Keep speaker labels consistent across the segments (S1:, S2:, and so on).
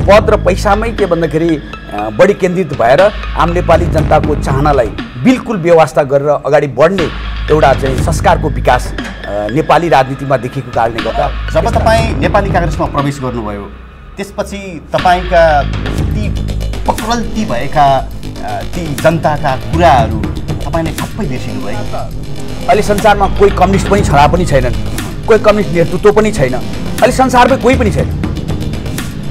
S1: पद र पैसामै के भन्दाखेरि बढी केन्द्रित भएर आम नेपाली जनताको चाहनालाई बिल्कुल व्यवस्था गरेर अगाडि बढ्ने एउटा चाहिँ संस्कारको विकास नेपाली राजनीतिमा देखेको कारणले गर्दा
S2: जब तपाईँ नेपाली काङ्ग्रेसमा प्रवेश गर्नुभयो त्यसपछि तपाईँका ती पक्रल्ती भएका ती जनताका कुराहरू तपाईँले ठप्पै बिर्सिनु भयो।
S1: अहिले संसारमा कोही कम्युनिस्ट पनि छरा पनि छैनन्, कोही कम्युनिस्ट नेतृत्व पनि छैन, अहिले संसारमै कोही पनि छैन।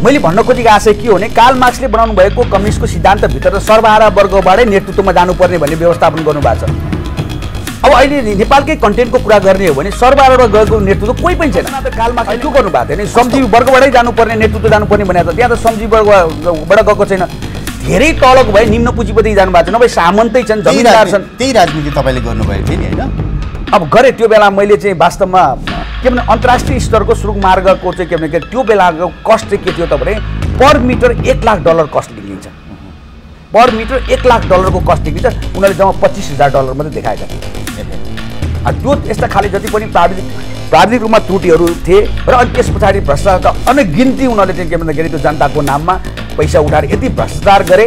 S1: मैले भन्न खोजेको आशय के हो भने कार्ल मार्क्सले बनाउनु भएको कम्युनिस्टको सिद्धान्तभित्र सर्वहारा वर्गबाटै नेतृत्वमा जानुपर्ने भन्ने व्यवस्थापन गर्नुभएको छ। अब अहिले नेपालकै कन्टेन्टको कुरा गर्ने हो भने सर्वहारा वर्गको नेतृत्व कोही पनि छैन। कार्ल मार्क्सले त्यो गर्नुभएको थियो नि, श्रमजीवी वर्गबाटै जानुपर्ने नेतृत्व जानुपर्ने भनेको छ। त्यहाँ त श्रमजीवी वर्गबाट गएको छैन, धेरै तलको भए निम्न पुँजीपति जानुभएको छ, नभए सामन्तै छन्, जमिनदार छन्।
S2: त्यही राजनीति तपाईँले गर्नुभएको थियो नि होइन?
S1: अब गरेँ त्यो बेला मैले चाहिँ वास्तवमा के भने अन्तर्राष्ट्रिय स्तरको सुरुङ मार्गको चाहिँ के भने त्यो बेलाको कस्ट चाहिँ के थियो त भने पर मिटर $1,00,000 कस्ट निक्लिन्छ। पर मिटर $1,00,000 को कस्ट निक्लिन्छ। उनीहरूले जम्मा $25,000 मात्रै देखाएका थिए। त्यो यस्ता खाले जति पनि प्राविधिक रूपमा त्रुटिहरू थिए र अनि त्यस पछाडि भ्रष्टाचारका अनगिन्ती उनीहरूले चाहिँ के भन्दाखेरि त्यो जनताको नाममा पैसा उठाएर यति भ्रष्टाचार गरे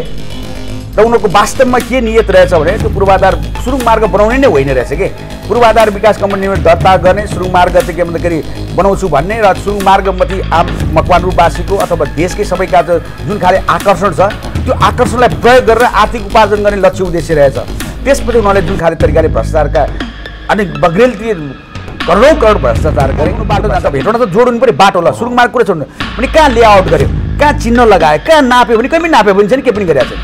S1: र उनीहरूको वास्तवमा के नियत रहेछ भने त्यो पूर्वाधार सुरुङ मार्ग बनाउने नै होइन रहेछ कि पूर्वाधार विकास कम्पनी दर्ता गर्ने सुरुङ मार्ग चाहिँ के भन्दाखेरि बनाउँछु भन्ने र सुरुङ मार्गमाथि आम मकवानरूपवासीको अथवा देशकै सबैका जुन खाले आकर्षण छ त्यो आकर्षणलाई प्रयोग गरेर आर्थिक उपार्जन गर्ने लक्ष्य उद्देश्य रहेछ। त्यसपछि उनीहरूले जुन खाले तरिकाले भ्रष्टाचारका अनि बग्रेलती करोडौँ करोड भ्रष्टाचार गरे। बाटो जाँदा भेटौँन त जोड्नु पऱ्यो बाटो ल सुरुङ मार्ग कुरा छोड्नु भने कहाँ लेआउट गर्यो, कहाँ चिन्ह लगायो, कहाँ नाप्यो भने कहीँ नाप्यो भने छैन, के पनि गरिरहेको छैन।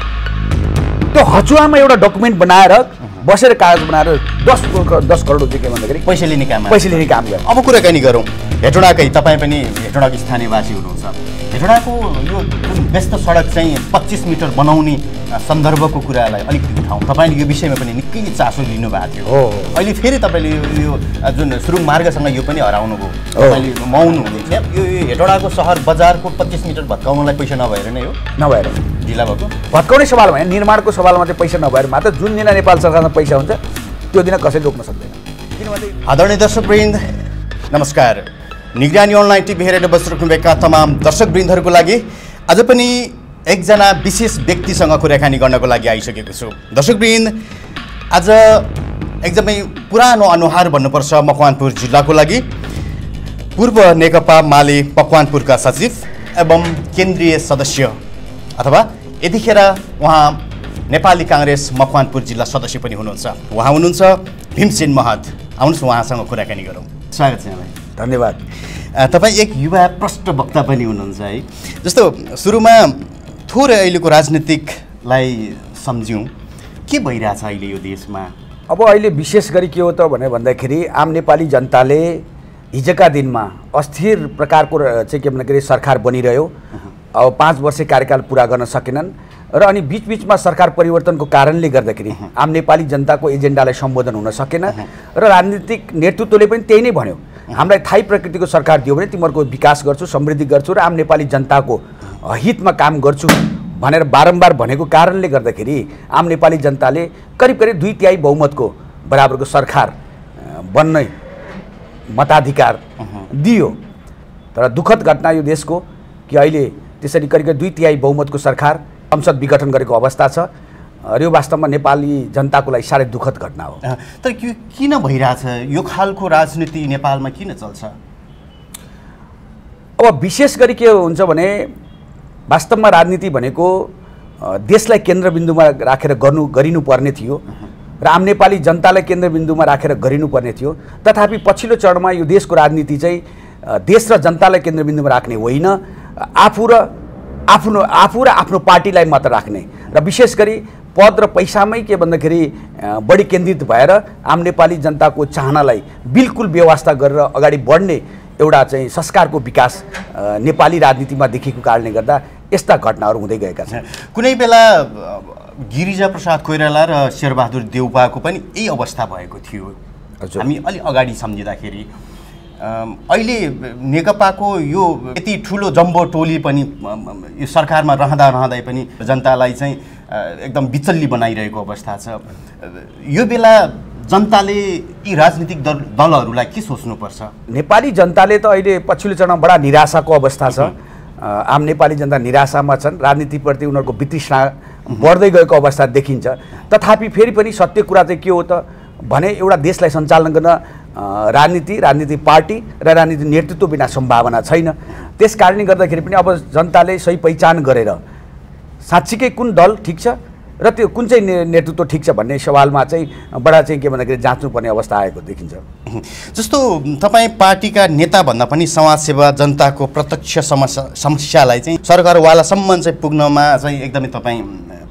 S1: त्यो हचुवामा एउटा डकुमेन्ट बनाएर बसेर कागज बनाएर 10 करोड रुपियाँ के भन्दाखेरि पैसा लिने काम गर्यो।
S2: अब कुराकानी गरौँ हेटौँडाकै, तपाईँ पनि हेटौँडाको स्थानीयवासी हुनुहुन्छ। हेटौँडाको यो व्यस्त सडक चाहिँ 25 मिटर बनाउने सन्दर्भको कुरालाई अलिकति उठाउँ। तपाईँले यो विषयमा पनि निकै चासो लिनुभएको थियो। अहिले फेरि तपाईँले यो जुन सुरुङ मार्गसँग यो पनि हराउनु भयो, तपाईँले मौन हुनुहुन्छ। यो हेटौँडाको सहर बजारको 25 मिटर भत्काउनलाई पैसा नभएर नै हो?
S1: नभएर
S2: ढिला भएको
S1: भत्काउने सवाल होइन, निर्माणको सवालमा चाहिँ पैसा नभएर मात्र जुन दिन नेपाल सरकारमा पैसा हुन्छ त्यो दिन कसैले रोक्न सक्दैन। किनभने
S2: आदरणीय दर्शकवृन्द नमस्कार, निगरानी अनलाइन टिभी हेरेर बसिराख्नुभएका तमाम दर्शकवृन्दहरूको लागि आज पनि एकजना विशेष व्यक्तिसँग कुराकानी गर्नको लागि आइसकेको छु। दर्शकवृन्द आज एकदमै पुरानो अनुहार भन्नुपर्छ मकवानपुर जिल्लाको लागि। पूर्व नेकपा माले मकवानपुरका सचिव एवं केन्द्रीय सदस्य अथवा यतिखेर उहाँ नेपाली काङ्ग्रेस मकवानपुर जिल्ला सदस्य पनि हुनुहुन्छ। उहाँ हुनुहुन्छ भीमसेन महत। आउनुहोस् उहाँसँग कुराकानी गरौँ। स्वागत छ यहाँलाई।
S1: धन्यवाद।
S2: तपाईँ एक युवा प्रष्ट वक्ता पनि हुनुहुन्छ है। जस्तो सुरुमा थोरै अहिलेको राजनीतिकलाई सम्झ्यौँ, के भइरहेछ अहिले यो देशमा?
S1: अब अहिले विशेष गरी के हो त भन्दाखेरि आम नेपाली जनताले हिजोका दिनमा अस्थिर प्रकारको चाहिँ के भन्दाखेरि सरकार बनिरह्यो। अब 5 वर्ष कार्यकाल पुरा गर्न सकेनन् र अनि बीचबीचमा सरकार परिवर्तनको कारणले गर्दाखेरि आम नेपाली जनताको एजेन्डालाई सम्बोधन हुन सकेन र राजनीतिक नेतृत्वले पनि त्यही नै भन्यो, हामीलाई थाई प्रकृतिको सरकार दियो भने तिमीहरूको विकास गर्छु, समृद्धि गर्छु र आम नेपाली जनताको हितमा काम गर्छु भनेर बारम्बार भनेको कारणले गर्दाखेरि आम नेपाली जनताले करिब करिब 2/3 बहुमतको बराबरको सरकार बन्ने मताधिकार दियो। तर दुःखद घटना यो देशको कि अहिले त्यसरी करिब 2/3 बहुमतको सरकार संसद विघटन गरेको अवस्था छ र यो वास्तवमा नेपाली जनताको लागि साह्रै दुःखद घटना हो।
S2: तर किन भइरहेछ यो खालको राजनीति नेपालमा किन चल्छ?
S1: अब विशेष गरी के हुन्छ भने वास्तवमा राजनीति भनेको देशलाई केन्द्रबिन्दुमा राखेर गरिनुपर्ने थियो र आम नेपाली जनतालाई केन्द्रबिन्दुमा राखेर गरिनुपर्ने थियो। तथापि पछिल्लो चरणमा यो देशको राजनीति चाहिँ देश र जनतालाई केन्द्रबिन्दुमा राख्ने होइन, आफू र आफ्नो पार्टीलाई मात्र राख्ने र विशेष गरी पद र पैसामै के भन्दाखेरि बढी केन्द्रित भएर आम नेपाली जनताको चाहनालाई बिल्कुल व्यवस्था गरेर अगाडि बढ्ने एउटा चाहिँ संस्कारको विकास नेपाली राजनीतिमा देखेको कारणले गर्दा यस्ता घटनाहरू हुँदै गएका छन्।
S2: कुनै बेला गिरिजा प्रसाद कोइराला र शेरबहादुर देउपाको पनि यही अवस्था भएको थियो। हामी अलि अगाडि सम्झिँदाखेरि अहिले नेकपाको यो यति ठुलो जम्बो टोली पनि यो सरकारमा रहँदै पनि जनतालाई चाहिँ एकदम विचल्ली बनाइरहेको अवस्था छ। यो बेला जनताले यी राजनीतिक दलहरूलाई के सोच्नुपर्छ?
S1: नेपाली जनताले त अहिले पछिल्लो चरणमा बडा निराशाको अवस्था छ। आम नेपाली जनता निराशामा छन्, राजनीतिप्रति उनीहरूको वितृष्णा बढ्दै गएको अवस्था देखिन्छ। तथापि फेरि पनि सत्य कुरा चाहिँ के हो त भने एउटा देशलाई सञ्चालन गर्न राजनीति पार्टी र राजनीति नेतृत्व बिना सम्भावना छैन। त्यस कारणले गर्दाखेरि पनि अब जनताले सही पहिचान गरेर साँच्चीकै कुन दल ठिक छ र त्यो कुन चाहिँ नेतृत्व ठिक छ भन्ने सवालमा चाहिँ बडा चाहिँ के भन्दाखेरि जाँच्नुपर्ने अवस्था आएको देखिन्छ।
S2: जस्तो तपाईँ पार्टीका नेता भन्दा पनि समाजसेवा जनताको प्रत्यक्ष समस्यालाई चाहिँ सरकारवालासम्म चाहिँ पुग्नमा चाहिँ एकदमै तपाईँ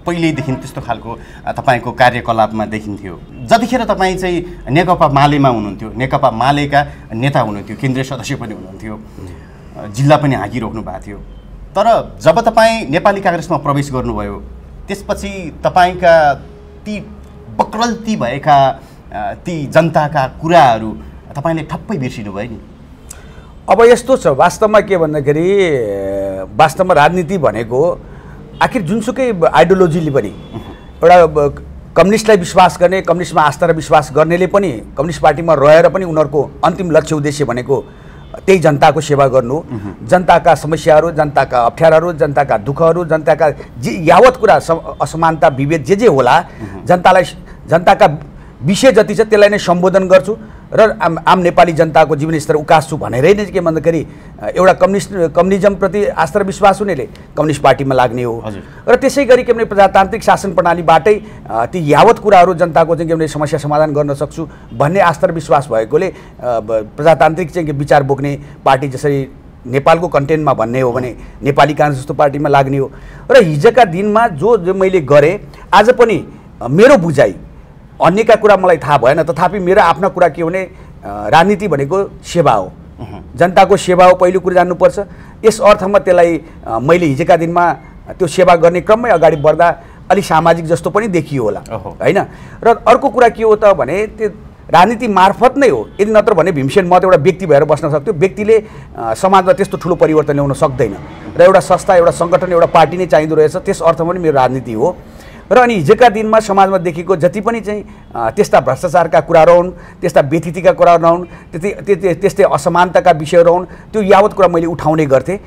S2: पहिल्यैदेखि त्यस्तो खालको तपाईँको कार्यकलापमा देखिन्थ्यो। जतिखेर तपाईँ चाहिँ नेकपा मालेमा हुनुहुन्थ्यो, नेकपा मालेका नेता हुनुहुन्थ्यो, केन्द्रीय सदस्य पनि हुनुहुन्थ्यो, जिल्ला पनि हाँकिराख्नु भएको थियो। तर जब तपाईँ नेपाली काङ्ग्रेसमा प्रवेश गर्नुभयो त्यसपछि तपाईँका ती बक्रल्ती भएका ती जनताका कुराहरू तपाईँले ठप्पै बिर्सिनु भयो नि।
S1: अब यस्तो छ वास्तवमा के भन्दाखेरि वास्तवमा राजनीति भनेको आखिर जुनसुकै आइडियोलोजीले पनि एउटा कम्युनिस्टलाई विश्वास गर्ने, कम्युनिस्टमा आस्था र विश्वास गर्नेले पनि कम्युनिस्ट पार्टीमा रहेर पनि उनीहरूको अन्तिम लक्ष्य उद्देश्य भनेको त्यही जनताको सेवा गर्नु, जनताका समस्याहरू, जनताका अप्ठ्याराहरू, जनताका दुःखहरू, जनताका जे यावत कुरा असमानता विभेद जे होला जनताका विषय जति छ त्यसलाई नै सम्बोधन गर्छु र आम नेपाली जनताको जीवनस्तर उकास्छु भनेरै नै के भन्दाखेरि एउटा कम्युनिजमप्रति आस्था र विश्वास हुनेले कम्युनिस्ट पार्टीमा लाग्ने हो र त्यसै गरी के भने प्रजातान्त्रिक शासन प्रणालीबाटै ती यावत कुराहरू जनताको चाहिँ के भने समस्या समाधान गर्न सक्छु भन्ने आस्था र विश्वास भएकोले प्रजातान्त्रिक चाहिँ विचार बोक्ने पार्टी जसरी नेपालको कन्टेन्टमा भन्ने हो भने नेपाली काङ्ग्रेस जस्तो पार्टीमा लाग्ने हो र हिजोका दिनमा जो मैले गरेँ आज पनि मेरो बुझाइ अन्यका कुरा मलाई थाहा भएन, तथापि मेरो आफ्ना कुरा के भने राजनीति भनेको सेवा हो, जनताको सेवा हो, पहिलो कुरा जान्नुपर्छ। यस अर्थमा त्यसलाई मैले हिजोका दिनमा त्यो सेवा गर्ने क्रममै अगाडि बढ्दा अलि सामाजिक जस्तो पनि देखियो होला हैन। र अर्को कुरा के हो त भने त्यो राजनीति मार्फत नै हो, यदि नत्र भने भीमसेन महतो एउटा व्यक्ति भएर बस्न सक्थ्यो, व्यक्तिले समाजमा त्यस्तो ठुलो परिवर्तन ल्याउन सक्दैन र एउटा संस्था, एउटा सङ्गठन, एउटा पार्टी नै चाहिँदो रहेछ। त्यस अर्थमा पनि मेरो राजनीति हो र अनि हिजोका दिनमा समाजमा देखेको जति पनि चाहिँ त्यस्ता भ्रष्टाचारका कुरा रहन्, त्यस्ता व्यथितिका कुरा रहन्, त्यस्तै असमानताका विषय रहन्, त्यो यावत कुरा मैले उठाउने गर्थेँ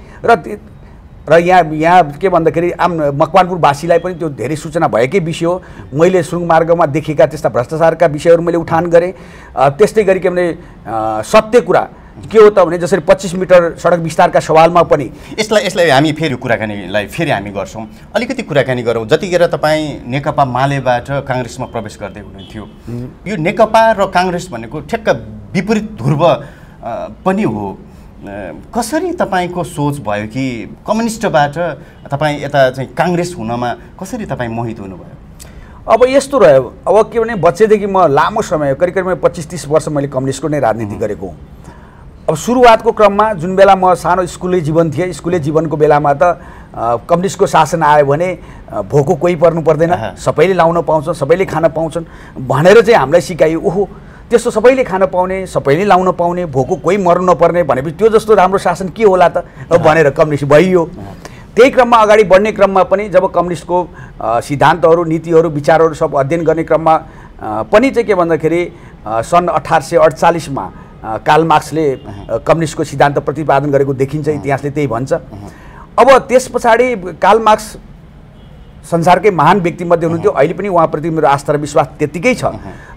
S1: र यहाँ के भन्दाखेरि आम मकवानपुरवासीलाई पनि त्यो धेरै सूचना भएकै विषय हो। मैले सुरुङमार्गमा देखेका त्यस्ता भ्रष्टाचारका विषयहरू मैले उठान गरेँ। त्यस्तै गरी के भने सत्य कुरा के हो त भने जसरी 25 मिटर सडक विस्तारका सवालमा पनि
S2: यसलाई हामी फेरि कुराकानीलाई फेरि हामी गर्छौँ। अलिकति कुराकानी गरौँ। जतिखेर तपाईँ नेकपा मालेबाट काङ्ग्रेसमा प्रवेश गर्दै हुनुहुन्थ्यो, यो नेकपा र काङ्ग्रेस भनेको ठ्याक्क विपरीत ध्रुव पनि हो। कसरी तपाईँको सोच भयो कि कम्युनिस्टबाट तपाईँ यता चाहिँ काङ्ग्रेस हुनमा कसरी तपाईँ मोहित हुनुभयो?
S1: अब यस्तो रह्यो, अब के भने बच्चैदेखि म लामो समय करिब 25-30 वर्ष मैले कम्युनिस्टको नै राजनीति गरेको हुँ। अब सुरुवातको क्रममा जुन बेला म सानो स्कुले जीवन थिएँ, स्कुले जीवनको बेलामा त कम्युनिस्टको शासन आयो भने भोको कोही पर्नु पर्दैन, सबैले लाउन पाउँछन्, सबैले खान पाउँछन् भनेर चाहिँ हामीलाई सिकाइयो। ओहो त्यस्तो सबैले खान पाउने, सबैले लाउन पाउने, भोको कोही मर्नु नपर्ने भनेपछि त्यो जस्तो राम्रो शासन के होला त भनेर कम्युनिस्ट भइयो। त्यही क्रममा अगाडि बढ्ने क्रममा पनि जब कम्युनिस्टको सिद्धान्तहरू, नीतिहरू, विचारहरू सब अध्ययन गर्ने क्रममा पनि चाहिँ के भन्दाखेरि सन् 1848 मा कार्ल मार्क्सले कम्युनिस्टको सिद्धान्त प्रतिपादन गरेको देखिन्छ, इतिहासले त्यही भन्छ। अब त्यस पछाडि कार्ल मार्क्स संसारकै महान व्यक्तिमध्ये हुनुहुन्थ्यो, अहिले पनि उहाँप्रति मेरो आस्था र विश्वास त्यत्तिकै छ।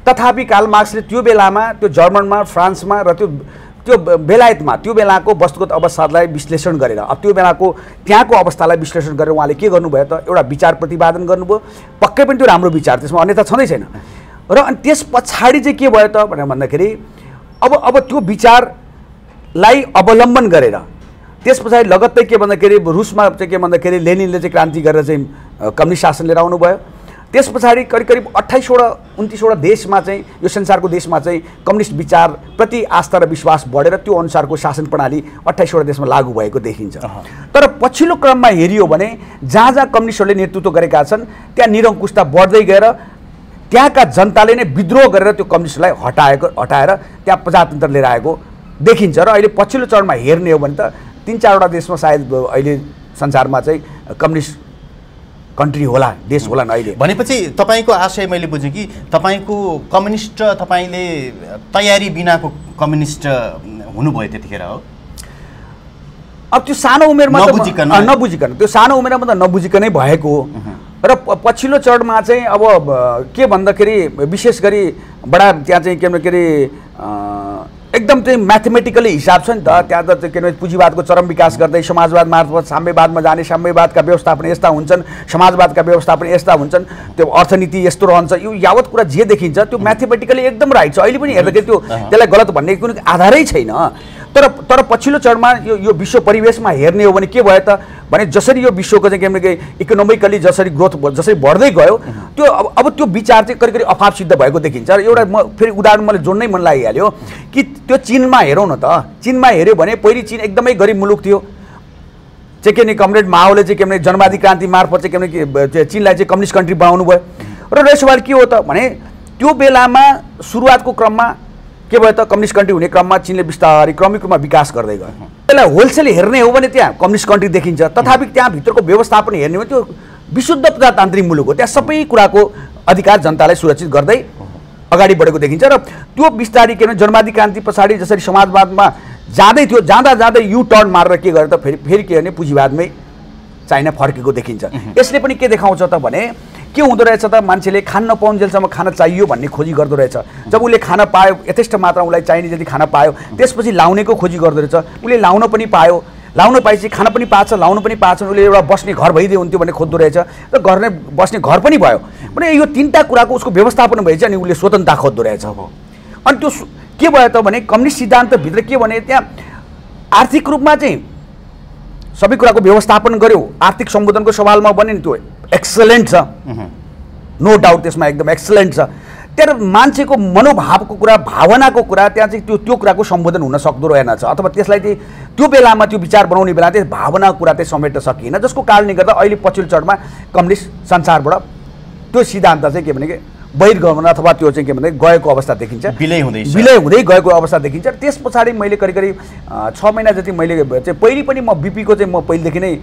S1: तथापि कार्ल मार्क्सले त्यो बेलामा त्यो जर्मनमा, फ्रान्समा र त्यो बेलायतमा त्यो बेलाको वस्तुगत अवस्थालाई विश्लेषण गरेर त्यो बेलाको त्यहाँको अवस्थालाई विश्लेषण गरेर उहाँले के गर्नुभयो त एउटा विचार प्रतिपादन गर्नुभयो। पक्कै पनि त्यो राम्रो विचार, त्यसमा अन्यथा छँदै छैन। र अनि त्यस पछाडि चाहिँ के भयो त भनेर भन्दाखेरि अब त्यो विचारलाई अवलम्बन गरेर त्यस पछाडि लगत्तै के भन्दाखेरि रुसमा चाहिँ के भन्दाखेरि लेनिनले चाहिँ क्रान्ति गरेर चाहिँ कम्युनिस्ट शासन लिएर आउनुभयो। त्यस पछाडि करिब 28-29 देशमा चाहिँ यो संसारको देशमा चाहिँ कम्युनिस्ट विचारप्रति आस्था र विश्वास बढेर त्यो अनुसारको शासन प्रणाली 28 देशमा लागू भएको देखिन्छ। तर पछिल्लो क्रममा हेरियो भने जहाँ जहाँ कम्युनिस्टहरूले नेतृत्व गरेका छन् त्यहाँ निरङ्कुशता बढ्दै गएर त्यहाँका जनताले नै विद्रोह गरेर त्यो कम्युनिस्टलाई हटाएर त्यहाँ प्रजातन्त्र लिएर आएको देखिन्छ। र अहिले पछिल्लो चरणमा हेर्ने हो भने त 3-4 देशमा सायद अहिले संसारमा चाहिँ कम्युनिस्ट कन्ट्री होला, देश होला अहिले।
S2: भनेपछि तपाईँको आशय मैले बुझेँ कि तपाईँको कम्युनिस्ट तपाईँले तयारी बिनाको कम्युनिस्ट हुनुभयो त्यतिखेर हो?
S1: अब त्यो सानो उमेरमा नबुझिकन त्यो सानो उमेरमा त नबुझिकनै भएको हो। र पछिल्लो चरणमा चाहिँ अब के भन्दाखेरि विशेष गरी बडा त्यहाँ चाहिँ के अरे एकदम चाहिँ म्याथमेटिकली हिसाब छ नि त, त्यहाँ त के अरे पुँजीवादको चरम विकास गर्दै समाजवाद मार्फत साम्यवादमा जाने, साम्यवादका व्यवस्थापन यस्ता हुन्छन्, समाजवादका व्यवस्थापन यस्ता हुन्छन्, त्यो अर्थनीति यस्तो रहन्छ, यो यावत कुरा जे देखिन्छ त्यो म्याथमेटिकली एकदम राइट छ। अहिले पनि हेर्दाखेरि त्यो त्यसलाई गलत भन्ने कुनै आधारै छैन। तर पछिल्लो चरणमा यो विश्व परिवेशमा हेर्ने हो भने के भयो त भने जसरी यो विश्वको चाहिँ के इकोनोमिकली जसरी ग्रोथ जसरी बढ्दै गयो त्यो अब त्यो विचार चाहिँ करिब करिब अभाव सिद्ध भएको देखिन्छ। र एउटा म फेरि उदाहरण मैले जोड्नै मन लागिहाल्यो कि त्यो चीनमा हेरौँ न त, चीनमा हेऱ्यो भने पहिली चीन एकदमै गरिब मुलुक थियो, चाहिँ के भने कमरेड माओले चाहिँ के भने जनवादी क्रान्ति मार्फत चाहिँ के भने चीनलाई चाहिँ कम्युनिस्ट कन्ट्री बनाउनु भयो। र सवाल के हो त भने त्यो बेलामा सुरुवातको क्रममा के भयो त कम्युनिस्ट कन्ट्री हुने क्रममा चीनले बिस्तारै क्रमिक रूपमा विकास गर्दै गयो। त्यसलाई होलसेल हेर्ने हो भने त्यहाँ कम्युनिस्ट कन्ट्री देखिन्छ, तथापि त्यहाँ भित्रको व्यवस्थापन हेर्ने हो भने त्यो विशुद्ध प्रजातान्त्रिक मुलुक हो, त्यहाँ सबै कुराको अधिकार जनतालाई सुरक्षित गर्दै अगाडि बढेको देखिन्छ। र त्यो बिस्तारै के भने जनवादी क्रान्ति पछाडि जसरी समाजवादमा जाँदै थियो, जाँदा यु टर्न मारेर के गर्यो त फेरि के भने पुँजीवादमै चाइना फर्केको देखिन्छ। यसले पनि के देखाउँछ त भने के हुँदो रहेछ त मान्छेले खान नपाउन्जेलसम्म खान चाहियो भन्ने खोजी गर्दो रहेछ। जब उसले खान पायो, यथेष्ट मात्रामा उसलाई चाहिने जति खान पायो, त्यसपछि लाउनेको खोजी गर्दो रहेछ। उसले लाउन पनि पायो, लाउन पाएपछि खान पनि पाछ, लाउन पनि पाछ, उसले एउटा बस्ने घर भइदियो हुन्थ्यो भन्ने खोज्दो रहेछ र गर्ने बस्ने घर पनि भयो भने यो तिनवटा कुराको उसको व्यवस्थापन भएछ अनि उसले स्वतन्त्रता खोज्दो रहेछ। अनि त्यो के भयो त भने कम्युनिस्ट सिद्धान्तभित्र के भने त्यहाँ आर्थिक रूपमा चाहिँ सबै कुराको व्यवस्थापन गर्यो, आर्थिक सम्बोधनको सवालमा बन्यो नि त्यो एक्सलेन्ट छ, नो डाउट त्यसमा एकदम एक्सलेन्ट छ। तर मान्छेको मनोभावको कुरा, भावनाको कुरा त्यहाँ चाहिँ त्यो कुराको सम्बोधन हुन सक्दो रहेनछ, अथवा त्यसलाई चाहिँ त्यो बेलामा त्यो विचार बनाउने बेला त्यो भावनाको कुरा चाहिँ समेट्न सकिएन, जसको कारणले गर्दा अहिले पछिल्लो चरणमा कम्युनिस्ट संसारबाट त्यो सिद्धान्त चाहिँ के भने बहिर्गमन अथवा त्यो चाहिँ के भने गएको अवस्था देखिन्छ, विलय हुँदै गएको अवस्था देखिन्छ। त्यस पछाडि मैले करिब 6 महिना जति मैले चाहिँ पहिले पनि म बिपीको चाहिँ म पहिलेदेखि नै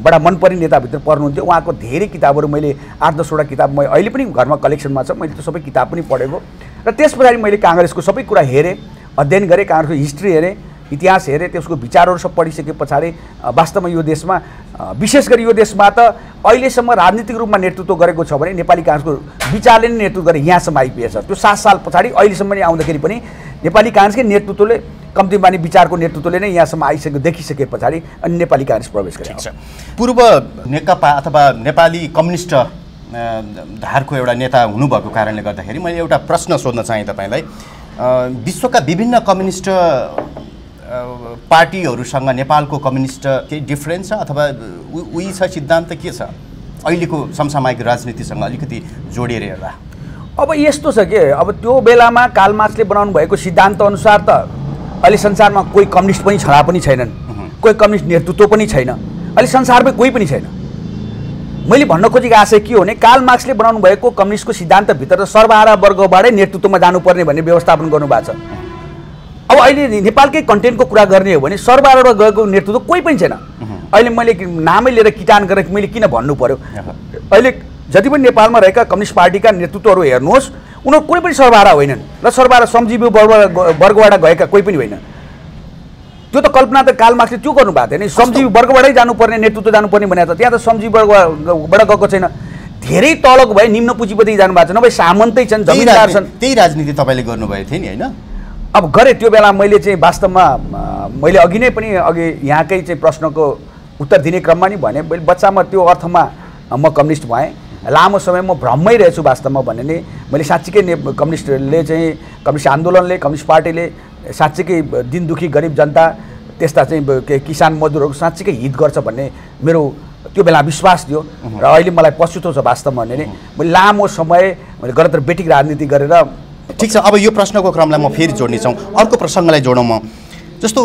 S1: बडा मनपर्ने नेताभित्र पर्नुहुन्थ्यो, उहाँको धेरै किताबहरू मैले 8-10 वटा किताब म अहिले पनि घरमा कलेक्सनमा छ, मैले त्यो सबै किताब पनि पढेको। र त्यस पछाडि मैले काङ्ग्रेसको सबै कुरा हेरेँ, अध्ययन गरेँ, काङ्ग्रेसको हिस्ट्री हेरेँ, इतिहास हेरेँ, त्यसको विचारहरू सब पढिसके पछाडि वास्तवमा यो देशमा विशेष गरी यो देशमा त अहिलेसम्म राजनीतिक रूपमा नेतृत्व गरेको छ भने नेपाली काङ्ग्रेसको विचारले नै नेतृत्व गरेर यहाँसम्म आइपुगेछ। त्यो 7 साल पछाडि अहिलेसम्म नै आउँदाखेरि पनि नेपाली काङ्ग्रेसकै नेतृत्वले कम्ती बानी विचारको नेतृत्वले नै यहाँसम्म आइसक्यो, देखिसके पछाडि अनि नेपाली काङ्ग्रेस प्रवेश गरेको छ।
S2: पूर्व नेकपा अथवा नेपाली कम्युनिस्ट धारको एउटा नेता हुनुभएको कारणले गर्दाखेरि मैले एउटा प्रश्न सोध्न चाहेँ तपाईँलाई। विश्वका विभिन्न कम्युनिस्ट पार्टीहरूसँग नेपालको कम्युनिस्ट केही डिफ्रेन्स छ अथवा उही छ सिद्धान्त के छ अहिलेको समसामयिक राजनीतिसँग अलिकति जोडेर हेर्दा?
S1: अब यस्तो छ कि अब त्यो बेलामा कार्ल मार्क्सले बनाउनु भएको सिद्धान्त अनुसार त अहिले संसारमा कोही कम्युनिस्ट पनि छडा पनि छैनन्, कोही कम्युनिस्ट नेतृत्व पनि छैन, अहिले संसारमै कोही पनि छैन। मैले भन्न खोजेको आशय के हो भने कार्ल मार्क्सले बनाउनु भएको कम्युनिस्टको सिद्धान्तभित्र सर्वहारा वर्गबाटै नेतृत्वमा जानुपर्ने भन्ने व्यवस्थापन गर्नुभएको छ। अब अहिले नेपालकै कन्टेन्टको कुरा गर्ने हो भने सर्वहारा गएको नेतृत्व कोही पनि छैन। अहिले मैले नामै लिएर किटान गरेर मैले किन भन्नु पर्यो, अहिले जति पनि नेपालमा रहेका कम्युनिस्ट पार्टीका नेतृत्वहरू हेर्नुहोस्, उनीहरू कुनै पनि सर्वहारा होइनन् र सर्वहारा श्रमजीवी वर्गबाट गएका कोही पनि होइन। त्यो त कल्पना त कार्ल मार्क्सले त्यो गर्नुभएको थियो नि, श्रमजीवी वर्गबाटै जानुपर्ने नेतृत्व जानुपर्ने भनेको त त्यहाँ त श्रमजीवी वर्गबाट गएको छैन, धेरै तलको भए निम्न पुँजीपति जानुभएको छ, नभए सामन्तै छन्, जमिनदार छन्।
S2: त्यही राजनीति तपाईँले गर्नुभएको थियो नि होइन?
S1: अब गरेँ त्यो बेला मैले चाहिँ वास्तवमा मैले अघि नै पनि यहाँकै चाहिँ प्रश्नको उत्तर दिने क्रममा नि भने मैले बच्चामा त्यो अर्थमा म कम्युनिस्ट भएँ, लामो समय म भ्रममै रहेछु वास्तवमा भने नि मैले साँच्चीकै कम्युनिस्टले चाहिँ कम्युनिस्ट आन्दोलनले कम्युनिस्ट पार्टीले साँच्चीकै दिन दुखी गरिब जनता त्यस्ता चाहिँ किसान मजदुरहरूको साँच्चीकै हित गर्छ भन्ने मेरो त्यो बेला विश्वास थियो। र अहिले मलाई पछुतो छ वास्तवमा भने नि मैले लामो समय मैले गणतन्त्र बेटिक राजनीति गरेर।
S2: ठिक छ, अब यो प्रश्नको क्रमलाई म फेरि जोड्ने छौँ, अर्को प्रसङ्गलाई जोडौँ म। जस्तो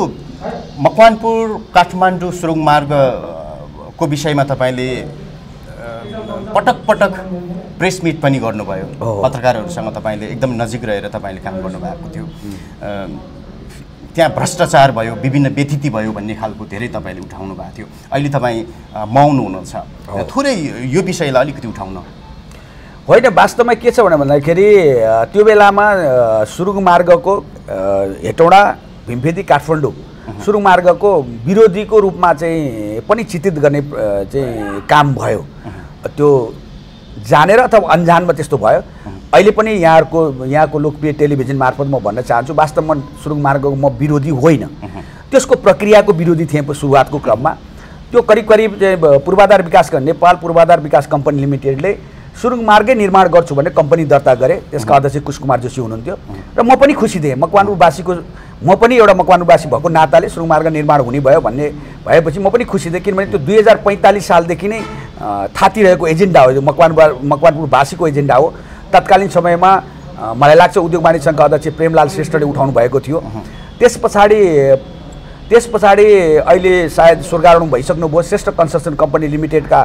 S2: मकवानपुर काठमाडौँ सुरुङ मार्गको विषयमा तपाईँले पटक पटक प्रेस मिट पनि गर्नुभयो, पत्रकारहरूसँग तपाईँले एकदम नजिक रहेर तपाईँले काम गर्नुभएको थियो। त्यहाँ भ्रष्टाचार भयो, विभिन्न व्यतिथि भयो भन्ने खालको धेरै तपाईँले उठाउनु भएको थियो। अहिले तपाईँ मौन हुनुहुन्छ, थोरै यो विषयलाई अलिकति उठाउन।
S1: होइन, वास्तवमा के छ भन्दाखेरि त्यो बेलामा सुरुङ मार्गको हेटौँडा भीमफेदी काठमाडौँ सुरुङ मार्गको विरोधीको रूपमा चाहिँ पनि चित्रित गर्ने चाहिँ काम भयो। त्यो जानेर अथवा अन्जानमा त्यस्तो भयो। अहिले पनि यहाँको लोकप्रिय टेलिभिजन मार्फत म भन्न चाहन्छु, वास्तवमा सुरुङ मार्गको म विरोधी होइन, त्यसको प्रक्रियाको विरोधी थिएँ सुरुवातको क्रममा। त्यो करिब पूर्वाधार विकास नेपाल पूर्वाधार विकास कम्पनी लिमिटेडले सुरुङ मार्गै निर्माण गर्छु भन्ने कम्पनी दर्ता गरे। त्यसका अध्यक्ष कुशकुमार जोशी हुनुहुन्थ्यो र म पनि खुसी थिएँ। मकवानपुरवासीको म पनि एउटा मकवानपुरवासी भएको नाताले सुरुङ मार्ग निर्माण हुने भयो भन्ने भएपछि म पनि खुसी थिएँ, किनभने त्यो 2045 सालदेखि नै थातिरहेको एजेन्डा हो, मकवानपुरवासीको एजेन्डा हो। तत्कालीन समयमा मलाई लाग्छ उद्योग वाणिज्य सङ्घका अध्यक्ष प्रेमलाल श्रेष्ठले उठाउनु भएको थियो। त्यस पछाडि अहिले सायद स्वर्गारोहण भइसक्नुभयो श्रेष्ठ कन्स्ट्रक्सन कम्पनी लिमिटेडका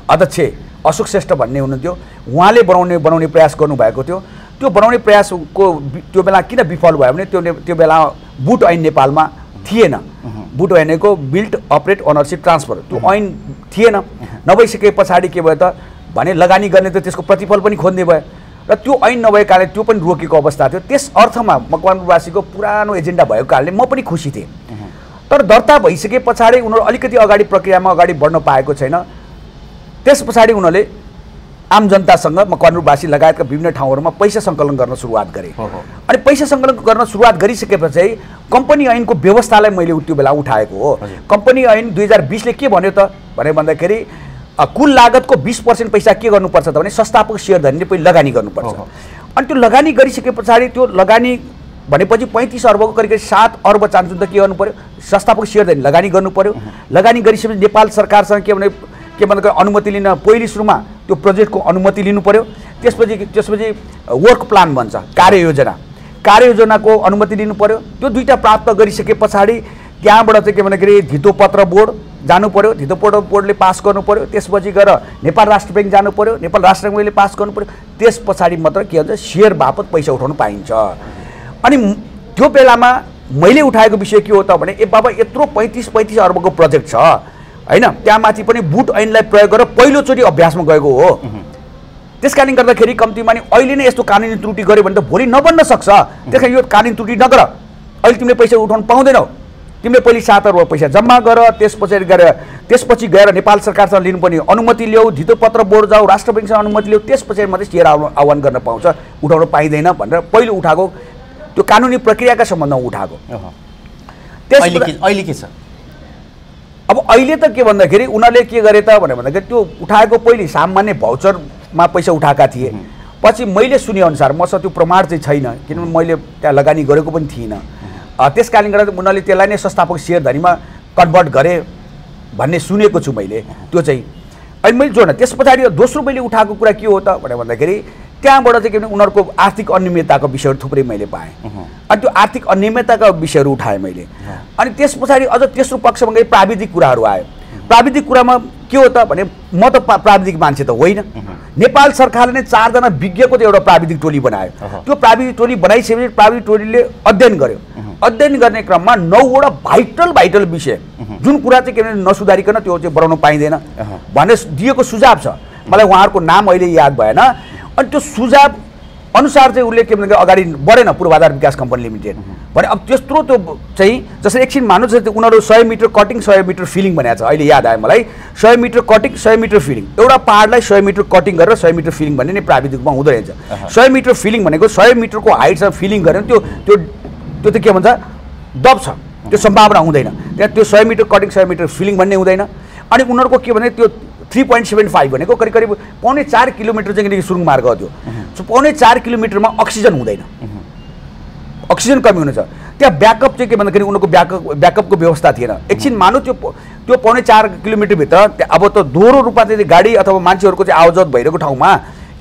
S1: अध्यक्ष अशोक श्रेष्ठ भन्ने हुनुहुन्थ्यो। उहाँले बनाउने प्रयास गर्नुभएको थियो। त्यो बनाउने प्रयासको त्यो बेला किन विफल भयो भने त्यो बेला बुट ऐन नेपालमा थिएन। बुट ऐनको बिल्ड अपरेट ओनरसिप ट्रान्सफर त्यो ऐन थिएन। नभइसके पछाडि के भयो त भने लगानी गर्ने त त्यसको प्रतिफल पनि खोज्ने भयो र त्यो ऐन नभएको कारणले त्यो पनि रोकेको अवस्था थियो। त्यस अर्थमा मकवानपुरवासीको पुरानो एजेन्डा भएको कारणले म पनि खुसी थिएँ। तर दर्ता भइसके पछाडि उनीहरू अलिकति अगाडि प्रक्रियामा अगाडि बढ्न पाएको छैन। त्यस पछाडि उनीहरूले आम जनतासँग मकवानपुरवासी लगायतका विभिन्न ठाउँहरूमा पैसा सङ्कलन गर्न सुरुवात गरे। अनि पैसा सङ्कलन गर्न सुरुवात गरिसकेपछि कम्पनी ऐनको व्यवस्थालाई मैले त्यो बेला उठाएको हो। कम्पनी ऐन 2020 ले के भन्यो त भन्दाखेरि कुल लागतको 20% पैसा के गर्नुपर्छ त भने संस्थापक सेयरधारीले पहिले लगानी गर्नुपर्छ। अनि त्यो लगानी गरिसके पछाडि त्यो लगानी भनेपछि 35 अर्बको करिब 7 अर्ब चान्सुन त के गर्नु पर्यो, संस्थापक सेयरधारी लगानी गर्नु पर्यो। लगानी गरिसकेपछि नेपाल सरकारसँग के भन्दा अनुमति लिन पहिलो सुरुमा त्यो प्रोजेक्टको अनुमति लिनु पर्यो। त्यसपछि वर्क प्लान भन्छ, कार्ययोजनाको अनुमति लिनु पर्यो। त्यो दुईटा प्राप्त गरिसके पछाडि त्यहाँबाट चाहिँ के भन्दाखेरि धितोपत्र बोर्ड जानु पर्यो। धितोपत्र बोर्डले पास गर्नु पर्यो। त्यसपछि गएर नेपाल राष्ट्र ब्याङ्क जानु पर्यो। नेपाल राष्ट्र ब्याङ्कले पास गर्नु पर्यो। त्यस पछाडि मात्र के हुन्छ सेयर बापत पैसा उठाउनु पाइन्छ। अनि त्यो बेलामा मैले उठाएको विषय के हो त भने ए बाबा यत्रो 35 अर्बको प्रोजेक्ट छ हैन, त्यहाँमाथि पनि बुट ऐनलाई प्रयोग गरेर पहिलोचोटि अभ्यासमा गएको हो। त्यस कारणले गर्दाखेरि कम्तीमा नि अहिले नै यस्तो कानुनी त्रुटि गर्यो भने त भोलि नबन्न सक्छ। त्यस कारण यो कानुनी त्रुटि नगर, अहिले तिमीले पैसा उठाउनु पाउँदैनौ। तिमीले पहिले 7 अर्ब पैसा जम्मा गर, त्यसपछि गएर नेपाल सरकारसँग लिनुपर्ने अनुमति ल्याऊ, धितोपत्र बोर्ड जाऊ, राष्ट्र ब्याङ्कसँग अनुमति ल्याऊ, त्यस पछाडि मात्रै सेयर आह्वान गर्न पाउँछ, उठाउन पाइँदैन भनेर पहिलो उठाएको त्यो कानुनी प्रक्रियाका सम्बन्धमा उठाएको।
S2: अहिले के छ?
S1: अब अहिले त के भन्दाखेरि उनीहरूले के गरे त भन्दाखेरि त्यो उठाएको पहिले सामान्य भाउचरमा पैसा उठाएका थिए। पछि मैले सुनेअनुसार मसँग त्यो प्रमाण चाहिँ छैन, किनभने मैले त्यहाँ लगानी गरेको पनि थिइनँ। त्यस कारणले गर्दा उनीहरूले त्यसलाई नै संस्थापक सेयरधारीमा कन्भर्ट गरे भन्ने सुनेको छु मैले। त्यो चाहिँ अहिले मैले जोड्न त्यस पछाडि दोस्रो मैले उठाएको कुरा के हो त भन्दाखेरि त्यहाँबाट चाहिँ के भने उनीहरूको आर्थिक अनियमितताको विषयहरू थुप्रै मैले पाएँ। अनि त्यो आर्थिक अनियमितताका विषयहरू उठाएँ मैले। अनि त्यस पछाडि अझ तेस्रो पक्षमा गए प्राविधिक कुराहरू आयो। प्राविधिक कुरामा के हो त भने म त प्राविधिक मान्छे त होइन। नेपाल सरकारले नै 4 जना विज्ञको एउटा प्राविधिक टोली बनायो। त्यो प्राविधिक टोली बनाइसकेपछि प्राविधिक टोलीले अध्ययन गर्यो। अध्ययन गर्ने क्रममा 9 वटा भाइटल विषय जुन कुरा चाहिँ के भने नसुधारिकन त्यो चाहिँ बनाउन पाइँदैन भन्ने दिएको सुझाव छ। मलाई उहाँहरूको नाम अहिले याद भएन। अनि त्यो सुझाव अनुसार चाहिँ उसले के भन्दाखेरि अगाडि बढेन पूर्वाधार विकास कम्पनी लिमिटेड भने। अब त्यत्रो त्यो चाहिँ जसरी एकछिन मान्नु उनीहरू 100 मिटर कटिङ 100 मिटर फिलिङ भनेको छ। अहिले याद आयो मलाई 100 मिटर कटिङ 100 मिटर फिलिङ। एउटा पहाडलाई 100 मिटर कटिङ गरेर 100 मिटर फिलिङ भन्ने नै प्राविधिकमा हुँदो रहेछ। 100 मिटर फिलिङ भनेको 100 मिटरको हाइटसँग फिलिङ गरेर त्यो त के भन्छ दब छ, त्यो सम्भावना हुँदैन। त्यहाँ त्यो 100 मिटर कटिङ 100 मिटर फिलिङ भन्ने हुँदैन। अनि उनीहरूको के भने त्यो 3.75 भनेको करिब 4.5 किलोमिटर चाहिँ सुरुङ मार्ग हो। त्यो 4.5 किलोमिटरमा अक्सिजन हुँदैन, अक्सिजन कमी हुनेछ। त्यहाँ ब्याकअप चाहिँ के भन्दाखेरि उनीहरूको ब्याकअपको व्यवस्था थिएन। एकछिन मानु त्यो 4.5 किलोमिटरभित्र अब त दोहोरो रूपमा चाहिँ गाडी अथवा मान्छेहरूको चाहिँ आवजावत भइरहेको ठाउँमा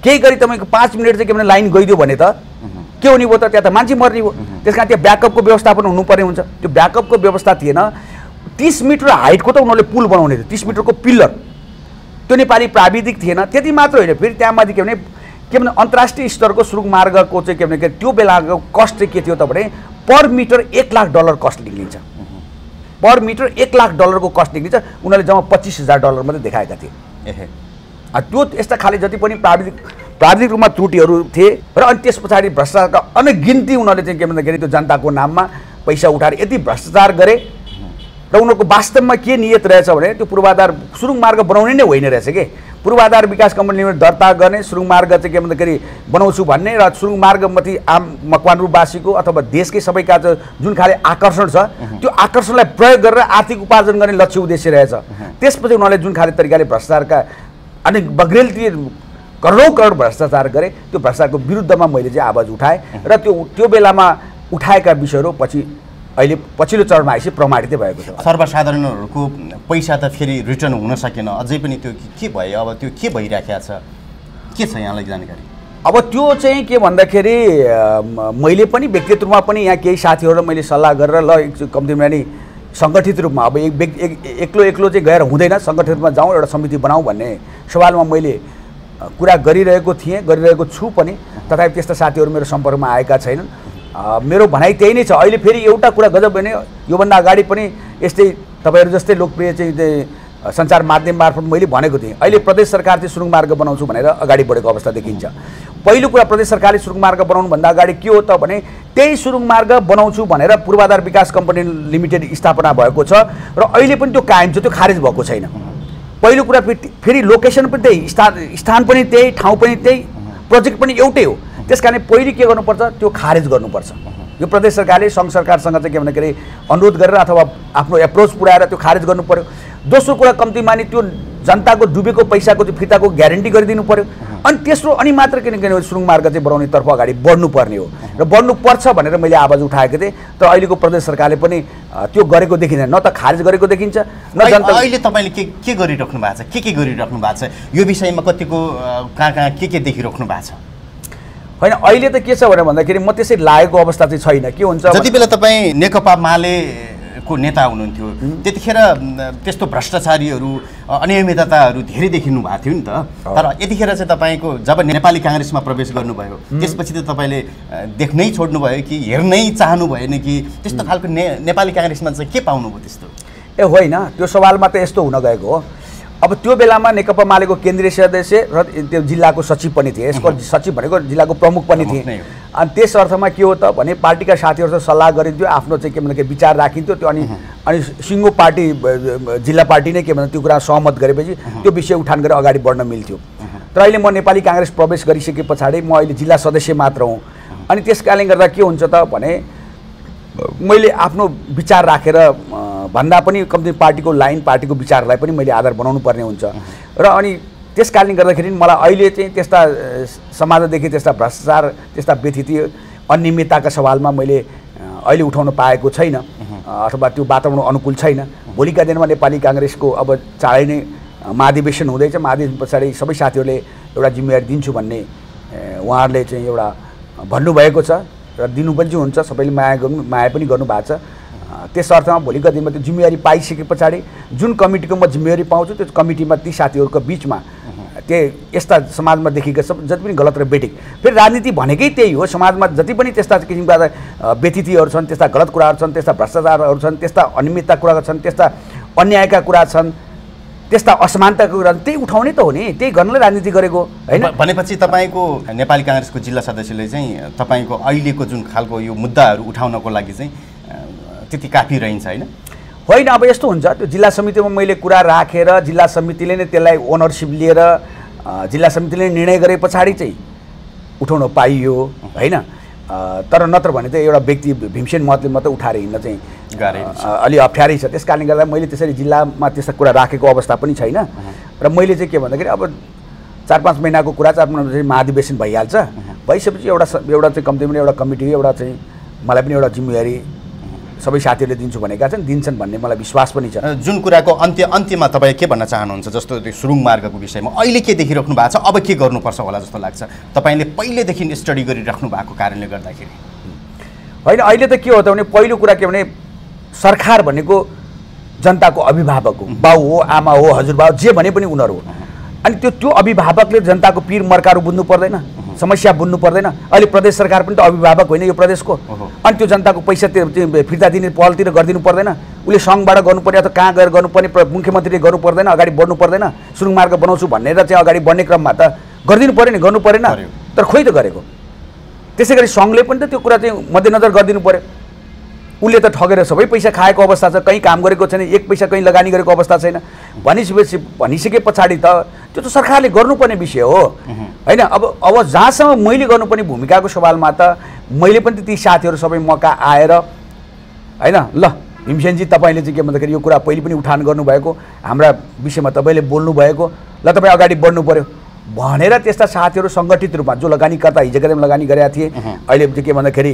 S1: केही गरी तपाईँको 5 मिनट चाहिँ के भने लाइन गइदियो भने त के हुने भयो त त्यहाँ त मान्छे मर्ने भयो। त्यस कारण त्यहाँ ब्याकअपको व्यवस्थापन हुनुपर्ने हुन्छ। त्यो ब्याकअपको व्यवस्था थिएन। 30 मिटर हाइटको त उनीहरूले पुल बनाउने थियो, 30 मिटरको पिल्लर। त्यो नेपाली प्राविधिक थिएन। त्यति मात्र होइन, फेरि त्यहाँमाथि के भने अन्तर्राष्ट्रिय स्तरको सुरुङ मार्गको चाहिँ के भने त्यो बेलाको कस्ट चाहिँ के थियो त भने पर मिटर $1,00,000 कस्ट निक्लिन्छ। पर मिटर $1,00,000 को कस्ट निक्लिन्छ। उनीहरूले जम्मा $25,000 मात्रै देखाएका थिए। त्यो यस्ता खाले जति पनि प्राविधिक रूपमा त्रुटिहरू थिए र अनि त्यस पछाडि भ्रष्टाचारका अनगिन्ती उनीहरूले चाहिँ के भन्दाखेरि त्यो जनताको नाममा पैसा उठाएर यति भ्रष्टाचार गरे र उनीहरूको वास्तवमा के नियत रहेछ भने त्यो पूर्वाधार सुरुङ मार्ग बनाउने नै होइन रहेछ के पूर्वाधार विकास कम्पनी लिमिटेड दर्ता गर्ने सुरुङ मार्ग चाहिँ के भन्दाखेरि बनाउँछु भन्ने र सुरुङ मार्गमाथि आम मकवानरुवासीको अथवा देशकै सबैका जुन खाले आकर्षण छ त्यो आकर्षणलाई प्रयोग गरेर आर्थिक उपार्जन गर्ने लक्ष्य उद्देश्य रहेछ त्यसपछि उनीहरूले जुन खाले तरिकाले भ्रष्टाचारका अनेक बग्रेलती करोडौँ करोड भ्रष्टाचार गरे त्यो भ्रष्टाचारको विरुद्धमा मैले चाहिँ आवाज उठाएँ र त्यो बेलामा उठाएका विषयहरू पछि अहिले पछिल्लो चरणमा आएपछि प्रमाणितै भएको छ
S2: सर्वसाधारणहरूको पैसा त फेरि रिटर्न हुन सकेन अझै पनि त्यो के भयो अब त्यो के भइराखेको छ के छ यहाँलाई जानकारी
S1: अब त्यो चाहिँ के भन्दाखेरि मैले पनि व्यक्तिगत रूपमा पनि यहाँ केही साथीहरूलाई मैले सल्लाह गरेर ल कम्तीमा नि सङ्गठित रूपमा अब एक्लो चाहिँ गएर हुँदैन सङ्गठित रूपमा जाउँ एउटा समिति बनाऊँ भन्ने सवालमा मैले कुरा गरिरहेको छु पनि तथापि त्यस्ता साथीहरू मेरो सम्पर्कमा आएका छैनन् मेरो भनाइ त्यही नै छ अहिले फेरि एउटा कुरा गजब भने योभन्दा अगाडि पनि यस्तै तपाईँहरू जस्तै लोकप्रिय चाहिँ सञ्चार माध्यम मार्फत मैले भनेको थिएँ अहिले प्रदेश सरकार चाहिँ सुरुङ मार्ग बनाउँछु भनेर अगाडि बढेको अवस्था देखिन्छ पहिलो कुरा प्रदेश सरकारले सुरुङ मार्ग बनाउनुभन्दा अगाडि के हो त भने त्यही सुरुङ मार्ग बनाउँछु भनेर पूर्वाधार विकास कम्पनी लिमिटेड स्थापना भएको छ र अहिले पनि त्यो कायम छ त्यो खारेज भएको छैन पहिलो कुरा फेरि लोकेसन पनि त्यही स्थान पनि त्यही ठाउँ पनि त्यही प्रोजेक्ट पनि एउटै हो त्यसकारण पहिले के गर्नुपर्छ त्यो खारेज गर्नुपर्छ यो प्रदेश सरकारले सङ्घ सरकारसँग चाहिँ के भन्दाखेरि अनुरोध गरेर अथवा आफ्नो एप्रोच पुऱ्याएर त्यो खारेज गर्नु पर्यो दोस्रो कुरा कम्तीमा नि त्यो जनताको डुबेको पैसाको त्यो फिर्ताको ग्यारेन्टी गरिदिनु पर्यो अनि तेस्रो अनि मात्र किनकि सुरुङ मार्ग चाहिँ बनाउनेतर्फ अगाडि बढ्नुपर्ने हो र बढ्नुपर्छ भनेर मैले आवाज उठाएको थिएँ तर अहिलेको प्रदेश सरकारले पनि त्यो गरेको देखिँदैन न त खारेज गरेको देखिन्छ न जनता
S2: अहिले तपाईँले के गरिराख्नु भएको छ के गरिराख्नु भएको छ यो विषयमा कतिको कहाँ के देखिराख्नु भएको छ
S1: होइन अहिले त के छ भनेर भन्दाखेरि म त्यसै लागेको अवस्था चाहिँ छैन के हुन्छ
S2: जति बेला तपाईँ नेकपा मालेको नेता हुनुहुन्थ्यो त्यतिखेर त्यस्तो भ्रष्टाचारीहरू अनियमितताहरू धेरै देखिनु भएको थियो नि त तर यतिखेर चाहिँ तपाईँको जब नेपाली काङ्ग्रेसमा प्रवेश गर्नुभयो त्यसपछि त तपाईँले देख्नै छोड्नु भयो कि हेर्नै चाहनु भएन कि त्यस्तो खालको नेपाली काङ्ग्रेसमा चाहिँ के पाउनुभयो त्यस्तो
S1: ए होइन त्यो सवालमा त यस्तो हुन गएको हो अब त्यो बेलामा नेकपा मालेको केन्द्रीय सदस्य र त्यो जिल्लाको सचिव पनि थिए यसको सचिव भनेको जिल्लाको प्रमुख पनि थिए अनि त्यस अर्थमा के हो त भने पार्टीका साथीहरूसँग सल्लाह गरिन्थ्यो आफ्नो चाहिँ के भन्दाखेरि विचार राखिन्थ्यो त्यो अनि सिङ्गो पार्टी जिल्ला पार्टी नै के भन्दा त्यो कुरा सहमत गरेपछि त्यो विषय उठान गरेर अगाडि बढ्न मिल्थ्यो तर अहिले म नेपाली काङ्ग्रेस प्रवेश गरिसके पछाडि म अहिले जिल्ला सदस्य मात्र हुँ अनि त्यस कारणले गर्दा के हुन्छ त भने मैले आफ्नो विचार राखेर भन्दा पनि कम्ती पार्टीको लाइन पार्टीको विचारलाई पनि मैले आधार बनाउनु पर्ने हुन्छ र अनि त्यस कारणले गर्दाखेरि मलाई अहिले चाहिँ त्यस्ता समाजदेखि त्यस्ता भ्रष्टाचार त्यस्ता व्यथिति अनियमितताका सवालमा मैले अहिले उठाउन पाएको छैन अथवा त्यो वातावरण अनुकूल छैन भोलिका दिनमा नेपाली काङ्ग्रेसको अब चाँडै नै महाधिवेशन हुँदैछ महाधिवेशन पछाडि सबै साथीहरूले एउटा जिम्मेवारी दिन्छु भन्ने उहाँहरूले चाहिँ एउटा भन्नुभएको छ र दिनु पनि हुन्छ सबैले माया पनि गर्नुभएको छ त्यस अर्थमा भोलिका दिनमा त्यो जिम्मेवारी पाइसके पछाडि जुन कमिटीको म जिम्मेवारी पाउँछु त्यो कमिटीमा ती साथीहरूको बिचमा यस्ता समाजमा देखिएका सब जति पनि गलत र बेठिक फेरि राजनीति भनेकै त्यही हो समाजमा जति पनि त्यस्ता किसिमका व्यतिथिहरू छन् त्यस्ता गलत कुराहरू छन् त्यस्ता भ्रष्टाचारहरू छन् त्यस्ता अनियमितता कुरा छन् त्यस्ता अन्यायका कुरा छन् त्यस्ता असमानताको कुरा त्यही उठाउने त हो नि त्यही गर्नलाई राजनीति गरेको होइन
S2: भनेपछि तपाईँको नेपाली काङ्ग्रेसको जिल्ला सदस्यले चाहिँ तपाईँको अहिलेको जुन खालको यो मुद्दाहरू उठाउनको लागि चाहिँ त्यति काफी रहन्छ होइन
S1: अब यस्तो हुन्छ त्यो जिल्ला समितिमा मैले कुरा राखेर जिल्ला समितिले नै त्यसलाई ओनरसिप लिएर जिल्ला समितिले निर्णय गरे पछाडि चाहिँ उठाउन पाइयो होइन तर नत्र भने त एउटा व्यक्ति भीमसेन महतले मात्रै उठाएर हिँड्न चाहिँ अलि अप्ठ्यारै छ त्यस कारणले गर्दा मैले त्यसरी जिल्लामा त्यस्ता कुरा राखेको अवस्था पनि छैन र मैले चाहिँ के भन्दाखेरि अब 4-5 महिनाको कुरा 4 महिना महाधिवेशन भइहाल्छ भइसकेपछि एउटा चाहिँ कम्तीमा एउटा कमिटी एउटा चाहिँ मलाई पनि एउटा जिम्मेवारी सबै साथीहरूले दिन्छु भनेका छन् दिन्छन् भन्ने मलाई विश्वास पनि छ
S2: जुन कुराको अन्त्यमा तपाईँ के भन्न चाहनुहुन्छ जस्तो त्यो सुरुङ मार्गको विषयमा अहिले के देखिराख्नु भएको छ अब के गर्नुपर्छ होला जस्तो लाग्छ तपाईँले पहिलेदेखि स्टडी गरिराख्नु भएको कारणले गर्दाखेरि
S1: होइन अहिले त के हो त भने पहिलो कुरा के भने सरकार भनेको जनताको अभिभावक हो बाउ हो आमा हो हजुरबा जे भने पनि उनीहरू हो अनि त्यो अभिभावकले जनताको पीर मर्काहरू बुझ्नु पर्दैन समस्या बुझ्नु पर्दैन अहिले प्रदेश सरकार पनि त अभिभावक होइन यो प्रदेशको अनि त्यो जनताको पैसा फिर्ता दिने पहलतिर गरिदिनु पर्दैन उसले सङ्घबाट गर्नुपर्ने अथवा कहाँ गएर गर्नुपर्ने मुख्यमन्त्रीले गर्नु पर्दैन अगाडि बढ्नु पर्दैन सुरुङ मार्ग बनाउँछु भनेर चाहिँ अगाडि बढ्ने क्रममा त गरिदिनु पऱ्यो नि गर्नु परेन तर खोइ त गरेको त्यसै गरी सङ्घले पनि त त्यो कुरा चाहिँ मध्यनजर गरिदिनु पऱ्यो उसले त ठगेर सबै पैसा खाएको अवस्था छ, कहीँ काम गरेको छैन, एक पैसा कहीँ लगानी गरेको अवस्था छैन भनिसके पछाडि त त्यो त सरकारले गर्नुपर्ने विषय हो होइन। अब जहाँसम्म मैले गर्नुपर्ने भूमिकाको सवालमा त मैले पनि ती साथीहरू सबै मका आएर होइन ल भीमसेनजी तपाईँले चाहिँ के भन्दाखेरि यो कुरा पहिले पनि उठान गर्नुभएको, हाम्रा विषयमा तपाईँले बोल्नुभएको, ल तपाईँ अगाडि बढ्नु पऱ्यो भनेर त्यस्ता साथीहरू सङ्गठित रूपमा जो लगानीकर्ता हिजोका दिन लगानी गरेका थिए अहिले चाहिँ के भन्दाखेरि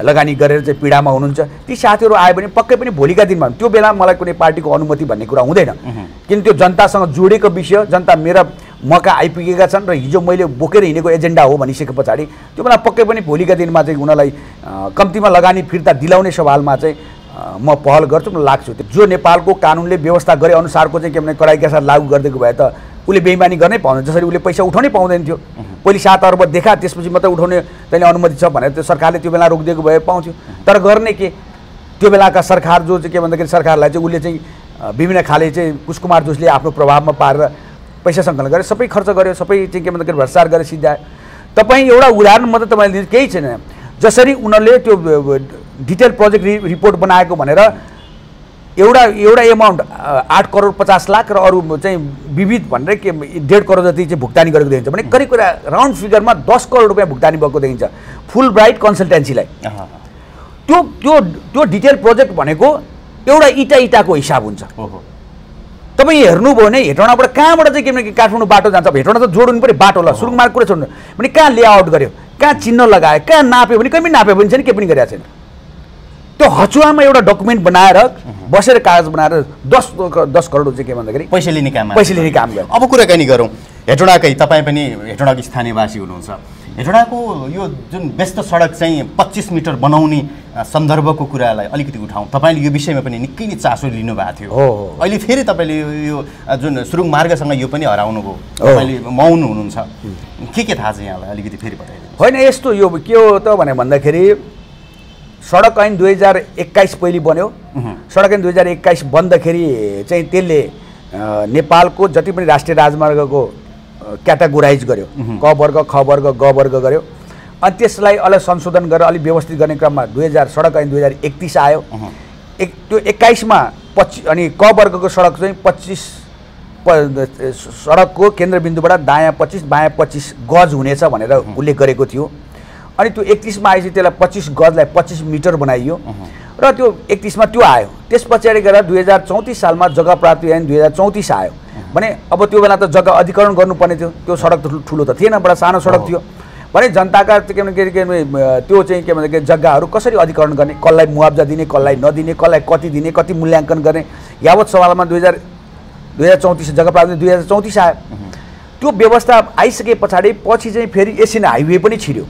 S1: लगानी गरेर चाहिँ पीडामा हुनुहुन्छ, ती साथीहरू आयो भने पक्कै पनि भोलिका दिनमा त्यो बेला मलाई कुनै पार्टीको अनुमति भन्ने कुरा हुँदैन, किन त्यो जनतासँग जोडेको विषय, जनता मेरा मका आइपुगेका छन् र हिजो मैले बोकेर हिँडेको एजेन्डा हो भनिसके पछाडि त्यो बेला पक्कै पनि भोलिका दिनमा चाहिँ उनीहरूलाई कम्तीमा लगानी फिर्ता दिलाउने सवालमा चाहिँ म पहल गर्छु, म लाग्छु। जो नेपालको कानुनले व्यवस्था गरे अनुसारको चाहिँ के भने कडाइका साथ लागू गरिदिएको भए त उसले बेइमानी गर्नै पाउँदैन, जसरी उसले पैसा उठाउनै पाउँदैन थियो, पहिले 7 अर्ब देखा त्यसपछि मात्रै उठाउने तैँले अनुमति छ भनेर त्यो सरकारले त्यो बेला रोकिदिएको भए पाउँथ्यो। तर गर्ने के त्यो बेलाका सरकार जो चाहिँ के भन्दाखेरि सरकारलाई चाहिँ उसले चाहिँ विभिन्न खाले चाहिँ कुशकुमार जोशीले आफ्नो प्रभावमा पारेर पैसा सङ्कलन गरे, सबै खर्च गर्यो, सबै चाहिँ के भन्दाखेरि भ्रष्टाचार गरेर सिद्धायो। तपाईँ एउटा उदाहरण मात्रै तपाईँले दिनु केही छैन, जसरी उनीहरूले त्यो डिटेल प्रोजेक्ट रिपोर्ट बनाएको भनेर एउटा एमाउन्ट 8 करोड 50 लाख र अरू चाहिँ विविध भनेर के 1.5 करोड जति चाहिँ भुक्तानी गरेको देखिन्छ भने करिब राउन्ड फिगरमा 10 करोड रुपियाँ भुक्तानी भएको देखिन्छ फुल ब्राइट कन्सल्टेन्सीलाई। त्यो डिटेल प्रोजेक्ट भनेको एउटा इटाको हिसाब हुन्छ। तपाईँ हेर्नुभयो भने हेटौँडाबाट कहाँबाट चाहिँ के भने काठमाडौँ बाटो जान्छ, हेटौँडा त जोड्नु पऱ्यो बाटो ल सुरुङ मार्ग कुरा छोड्नु भने कहाँ लेआउट गर्यो, कहाँ चिन्ह लगायो, कहाँ नाप्यो भने कहीँ पनि नाप्यो पनि छैन, केही पनि गरेको छैन। त्यो हचुवामा एउटा डकुमेन्ट बनाएर बसेर कागज बनाएर 10 करोड चाहिँ के भन्दाखेरि पैसा लिने काम गर्यो।
S2: अब कुराकानी गरौँ हेटौँडाकै, तपाईँ पनि हेटौँडाको स्थानीयवासी हुनुहुन्छ, हेटौँडाको यो जुन व्यस्त सडक चाहिँ 25 मिटर बनाउने सन्दर्भको कुरालाई अलिकति उठाउँ। तपाईँले यो विषयमा पनि निकै नै चासो लिनुभएको थियो, अहिले फेरि तपाईँले यो जुन सुरुङ मार्गसँग यो पनि हराउनु भयो, तपाईँले मौन हुनुहुन्छ, के थाहा छ यहाँलाई अलिकति फेरि बताइदिनु।
S1: होइन यस्तो यो के हो त भने भन्दाखेरि सडक ऐन 2021 पहिले बन्यो, सडक ऐन 2021 बन्दाखेरि चाहिँ त्यसले नेपालको जति पनि राष्ट्रिय राजमार्गको क्याटेगोराइज गर्यो, क वर्ग ख वर्ग ग वर्ग गर्यो, अनि त्यसलाई अलि संशोधन गरेर अलिक व्यवस्थित गर्ने क्रममा सडक ऐन 2031 आयो। त्यो 21 मा अनि क वर्गको सडक चाहिँ 25 सडकको केन्द्रबिन्दुबाट दायाँ 25 बायाँ 25 गज हुनेछ भनेर उल्लेख गरेको थियो। अनि त्यो 31 मा आएपछि त्यसलाई 25 गजलाई 25 मिटर बनाइयो र त्यो 31 मा त्यो आयो। त्यस पछाडि गएर 2034 सालमा जग्गा प्राप्ति ऐन 2034 आयो भने अब त्यो बेला त जग्गा अधिकरण गर्नुपर्ने थियो, त्यो सडक त ठुलो त थिएन, बडा सानो सडक थियो भने जनताका त्यो चाहिँ के भन्दाखेरि जग्गाहरू कसरी अधिकरण गर्ने, कसलाई मुआवजा दिने, कसलाई नदिने, कसलाई कति दिने, कति मूल्याङ्कन गर्ने, यावत सवालमा 2034 जग्गा प्राप्ति 2034 आयो। त्यो व्यवस्था आइसके पछाडि पछि चाहिँ फेरि एसियन हाइवे पनि छिर्यो।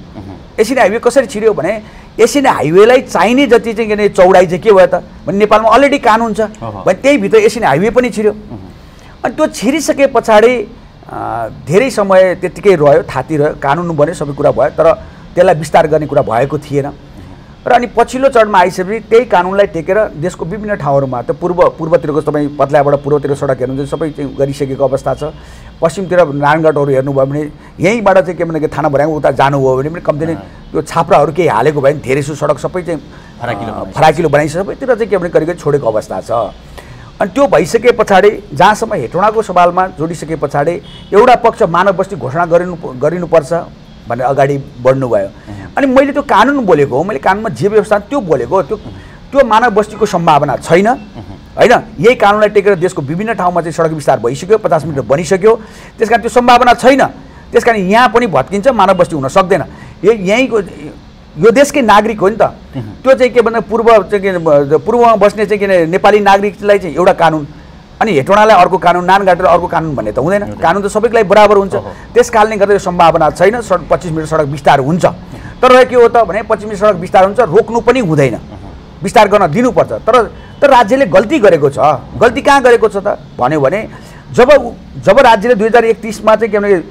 S1: एसियन हाइवे कसरी छिर्यो भने एसियन हाइवेलाई चाहिने जति चाहिँ के चौडाइ चाहिँ के भयो त भने नेपालमा अलरेडी कानुन छ भने त्यही भित्र एसियन हाइवे पनि छिर्यो। अनि त्यो छिरिसके पछाडि धेरै समय त्यतिकै रह्यो, थाती रह्यो, कानुन बन्यो, सबै कुरा भयो, तर त्यसलाई विस्तार गर्ने कुरा भएको थिएन। र अनि पछिल्लो चरणमा आइसकेपछि त्यही कानुनलाई टेकेर देशको विभिन्न ठाउँहरूमा त पूर्वतिरको तपाईँ पत्लाबाट पूर्वतिर सडक हेर्नुहुन्छ सबै चाहिँ गरिसकेको अवस्था छ। पश्चिमतिर नारायणगढहरू हेर्नुभयो भने यहीँबाट चाहिँ के भन्दाखेरि थाना भर्याङ उता जानुभयो भने पनि कम्ती नै त्यो छाप्राहरू केही हालेको भए पनि धेरै सो सडक सबै चाहिँ फराकिलो बनाइसक्यो, सबैतिर चाहिँ के भने करिब छोडेको अवस्था छ। अनि त्यो भइसके पछाडि जहाँसम्म हेटौँडाको सवालमा जोडिसके पछाडि एउटा पक्ष मानव बस्ती घोषणा गरिनुपर्छ भनेर अगाडि बढ्नुभयो। अनि मैले त्यो कानुन बोलेको हो, मैले कानुनमा जे व्यवस्था त्यो बोलेको, त्यो मानव बस्तीको सम्भावना छैन होइन। यही कानुनलाई टेकेर देशको विभिन्न ठाउँमा चाहिँ सडक विस्तार भइसक्यो, 50 मिटर बनिसक्यो, त्यस कारण त्यो सम्भावना छैन। त्यस कारण यहाँ पनि भत्किन्छ, मानव बस्ती हुन सक्दैन। यहीँको यो देशकै नागरिक हो नि त, त्यो चाहिँ के भन्दा पूर्वमा बस्ने चाहिँ के नेपाली नागरिकलाई चाहिँ एउटा कानुन अनि हेटौँडालाई अर्को कानुन, नानघाटेर अर्को कानुन भन्ने त हुँदैन, कानुन त सबैको लागि बराबर हुन्छ। त्यस कारणले गर्दा यो सम्भावना छैन 25 मिटर सडक विस्तार हुन्छ। तर के हो त भने 25 मिटर सडक विस्तार हुन्छ, रोक्नु पनि हुँदैन, विस्तार गर्न दिनुपर्छ। तर राज्यले गल्ती गरेको छ। गल्ती कहाँ गरेको छ त भन्यो भने जब राज्यले 2031 मा चाहिँ के भने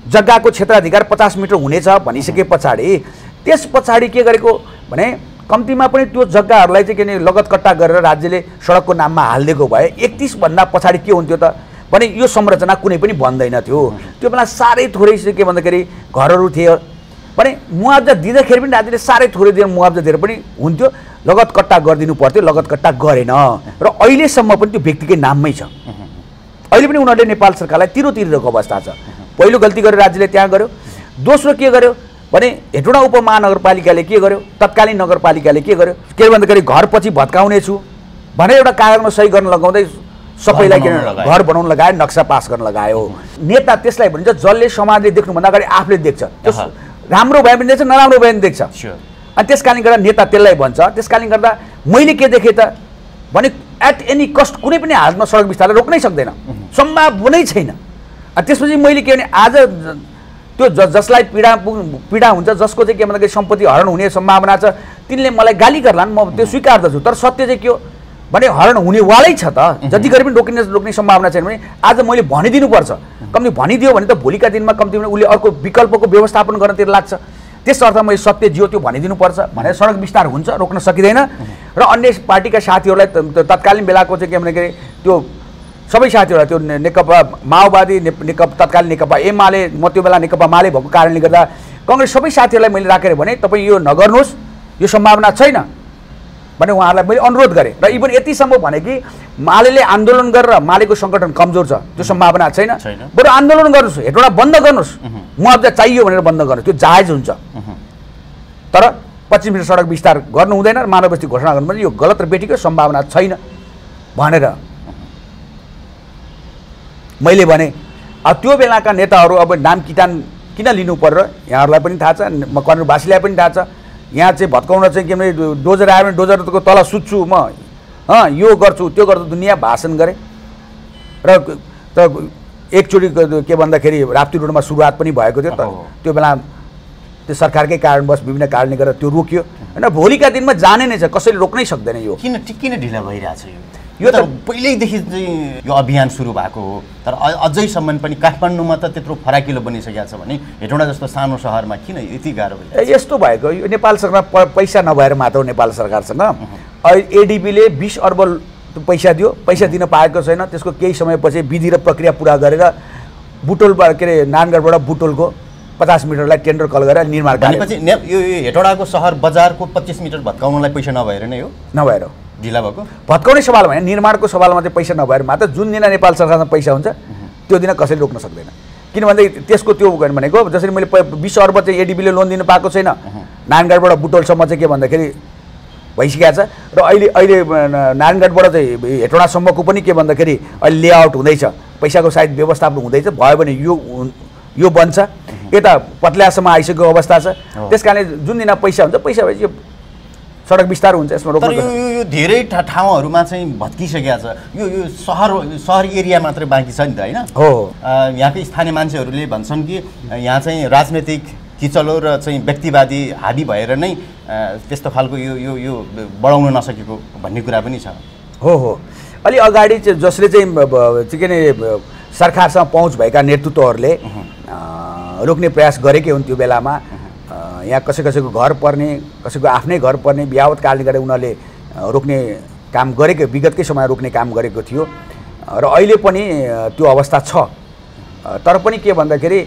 S1: जग्गाको क्षेत्राधिकार 50 मिटर हुनेछ भनिसके पछाडि त्यस पछाडि के गरेको भने कम्तीमा पनि त्यो जग्गाहरूलाई चाहिँ के भने लगतकट्टा गरेर राज्यले सडकको नाममा हालिदिएको भए 31 भन्दा पछाडि के हुन्थ्यो त भने यो संरचना कुनै पनि बन्दैन थियो। त्यो बेला साह्रै थोरै के भन्दाखेरि घरहरू थिए, भने मुआवजा दिँदाखेरि पनि राज्यले साह्रै थोरै दिन मुआवजा दिएर पनि हुन्थ्यो, लगत कट्टा गरिदिनु पर्थ्यो, लगत कट्टा गरेन र अहिलेसम्म पनि त्यो व्यक्तिकै नाममै छ। अहिले पनि उनीहरूले नेपाल सरकारलाई तिरिरहेको अवस्था छ। पहिलो गल्ती गरेर राज्यले त्यहाँ गर्यो, दोस्रो के गर्यो भने हेटौँडा उपमहानगरपालिकाले के गर्यो, तत्कालीन नगरपालिकाले के गर्यो, के भन्दाखेरि घर पछि भत्काउने छु भनेर एउटा कागजमा सही गर्न लगाउँदै सबैलाई घर बनाउन लगायो, नक्सा पास गर्न लगायो। नेता त्यसलाई भनिन्छ जसले समाजले देख्नुभन्दा अगाडि आफूले देख्छ, त्यो राम्रो भए पनि देख्छ, नराम्रो भए पनि देख्छ। अनि त्यस कारणले गर्दा नेता त्यसलाई भन्छ। त्यस कारणले गर्दा मैले के देखेँ त भने एट एनी कस्ट कुनै पनि हालतमा सडक विस्तारलाई रोक्नै सक्दैन, सम्भावनै छैन। अनि त्यसपछि मैले के भने आज त्यो जसलाई पीडा हुन्छ, जसको चाहिँ के भन्दाखेरि सम्पत्ति हरण हुने सम्भावना छ, तिनले मलाई गाली गर्लान्, म त्यो स्वीकार्दछु। तर सत्य चाहिँ के हो भने हरण हुनेवालै छ त, जति गरे पनि रोक्ने सम्भावना छैन भने आज मैले भनिदिनुपर्छ। कम्ती भनिदियो भने त भोलिका दिनमा कम्ती भने उसले अर्को विकल्पको व्यवस्थापन गर्नतिर लाग्छ। त्यस अर्थमा मैले सत्य जियो त्यो भनिदिनुपर्छ भनेर सडक विस्तार हुन्छ, रोक्न सकिँदैन। र अन्य पार्टीका साथीहरूलाई तत्कालीन बेलाको चाहिँ के भन्दाखेरि त्यो सबै साथीहरूलाई त्यो नेकपा माओवादी तत्कालीन नेकपा एमाले, म त्यो बेला नेकपा माले भएको कारणले गर्दा कङ्ग्रेस सबै साथीहरूलाई मैले राखेर भने तपाईँ यो नगर्नुहोस्, यो सम्भावना छैन भने उहाँहरूलाई मैले अनुरोध गरेँ। र इभन यतिसम्म भने कि मालेले आन्दोलन गरेर मालेको सङ्गठन कमजोर छ, त्यो सम्भावना छैन, बरु आन्दोलन गर्नुहोस्, हेटौँडा बन्द गर्नुहोस्, मुआवजा चाहियो भनेर बन्द गर्नुहोस्, त्यो जायज हुन्छ। तर 25 मिटर सडक विस्तार गर्नु हुँदैन, मानव बस्ती घोषणा गर्नु भने यो गलत र बेठीको सम्भावना छैन भनेर मैले भने। त्यो बेलाका नेताहरू अब नाम किन लिनु पर्यो यहाँहरूलाई पनि थाहा छ, म कर्णवासीलाई पनि थाहा छ। यहाँ चाहिँ भत्काउन चाहिँ के भने डोजर आयो भने डोजरको तल सुत्छु म, यो गर्छु त्यो गर्छु, दुनियाँ भाषण गरेँ। र एकचोटि के भन्दाखेरि राप्ती रोडमा सुरुवात पनि भएको थियो, त्यो बेला त्यो सरकारकै कारणवश विभिन्न कारणले गर्दा त्यो रोकियो होइन। भोलिका दिनमा जाने नै छ, कसैले रोक्नै सक्दैन। यो
S2: किन ढिला भइरहेछ? यो त पहिल्यैदेखि चाहिँ यो अभियान सुरु भएको हो, तर अझैसम्म पनि काठमाडौँमा त त्यत्रो फराकिलो बनिसकेको छ भने हेटौँडा जस्तो सानो सहरमा किन यति गाह्रो भयो?
S1: यस्तो भएको यो नेपाल सरकार पैसा नभएर मात्र हो। नेपाल सरकारसँग एडिबीले 20 अर्ब पैसा दियो, पैसा दिन पाएको छैन। त्यसको केही समयपछि विधि र प्रक्रिया पुरा गरेर बुटोलबाट के अरे नारायणगढबाट बुटोलको 50 मिटरलाई टेन्डर कल गरेर निर्माण
S2: गरेपछि यो हेटौँडाको सहर बजारको 25 मिटर भत्काउनलाई पैसा नभएर नै हो? नभएर ढिला भएको
S1: भत्काउने सवाल होइन, निर्माणको सवालमा चाहिँ पैसा नभएर मात्र जुन दिन नेपाल सरकारमा पैसा हुन्छ त्यो दिन कसैले रोक्न सक्दैन। किनभने त्यसको त्यो भनेको जसरी मैले 20 अर्ब चाहिँ एडिबीले लोन दिन पाएको छैन, नारायणगढबाट बुटोलसम्म चाहिँ के भन्दाखेरि भइसकेको छ। र अहिले नारायणगढबाट चाहिँ हेटौँडासम्मको पनि के भन्दाखेरि अहिले लेआउट हुँदैछ, पैसाको सायद व्यवस्थापन हुँदैछ, भयो भने यो बन्छ। यता पत्ल्यासम्म आइसकेको अवस्था छ। त्यस कारणले जुन दिन पैसा हुन्छ, पैसा भएपछि यो सडक विस्तार हुन्छ। यसमा रोक्नु
S2: यो धेरै ठाउँहरूमा चाहिँ भत्किसकेको छ। यो सहर एरिया मात्रै बाँकी छ नि त होइन?
S1: हो।
S2: यहाँकै स्थानीय मान्छेहरूले भन्छन् कि यहाँ चाहिँ राजनैतिक किचलो र चाहिँ व्यक्तिवादी हाबी भएर नै त्यस्तो खालको यो बढाउन नसकेको भन्ने कुरा पनि छ।
S1: हो। अलि अगाडि चाहिँ जसले चाहिँ के अरे सरकारसँग पहुँच भएका नेतृत्वहरूले रोक्ने प्रयास गरेकै हुन्। त्यो बेलामा यहाँ कसैको घर पर्ने, कसैको आफ्नै घर पर्ने बिहावत कारणले गर्दा उनीहरूले रोक्ने काम गरेको, विगतकै समय रोक्ने काम गरेको थियो। र अहिले पनि त्यो अवस्था छ। तर पनि के भन्दाखेरि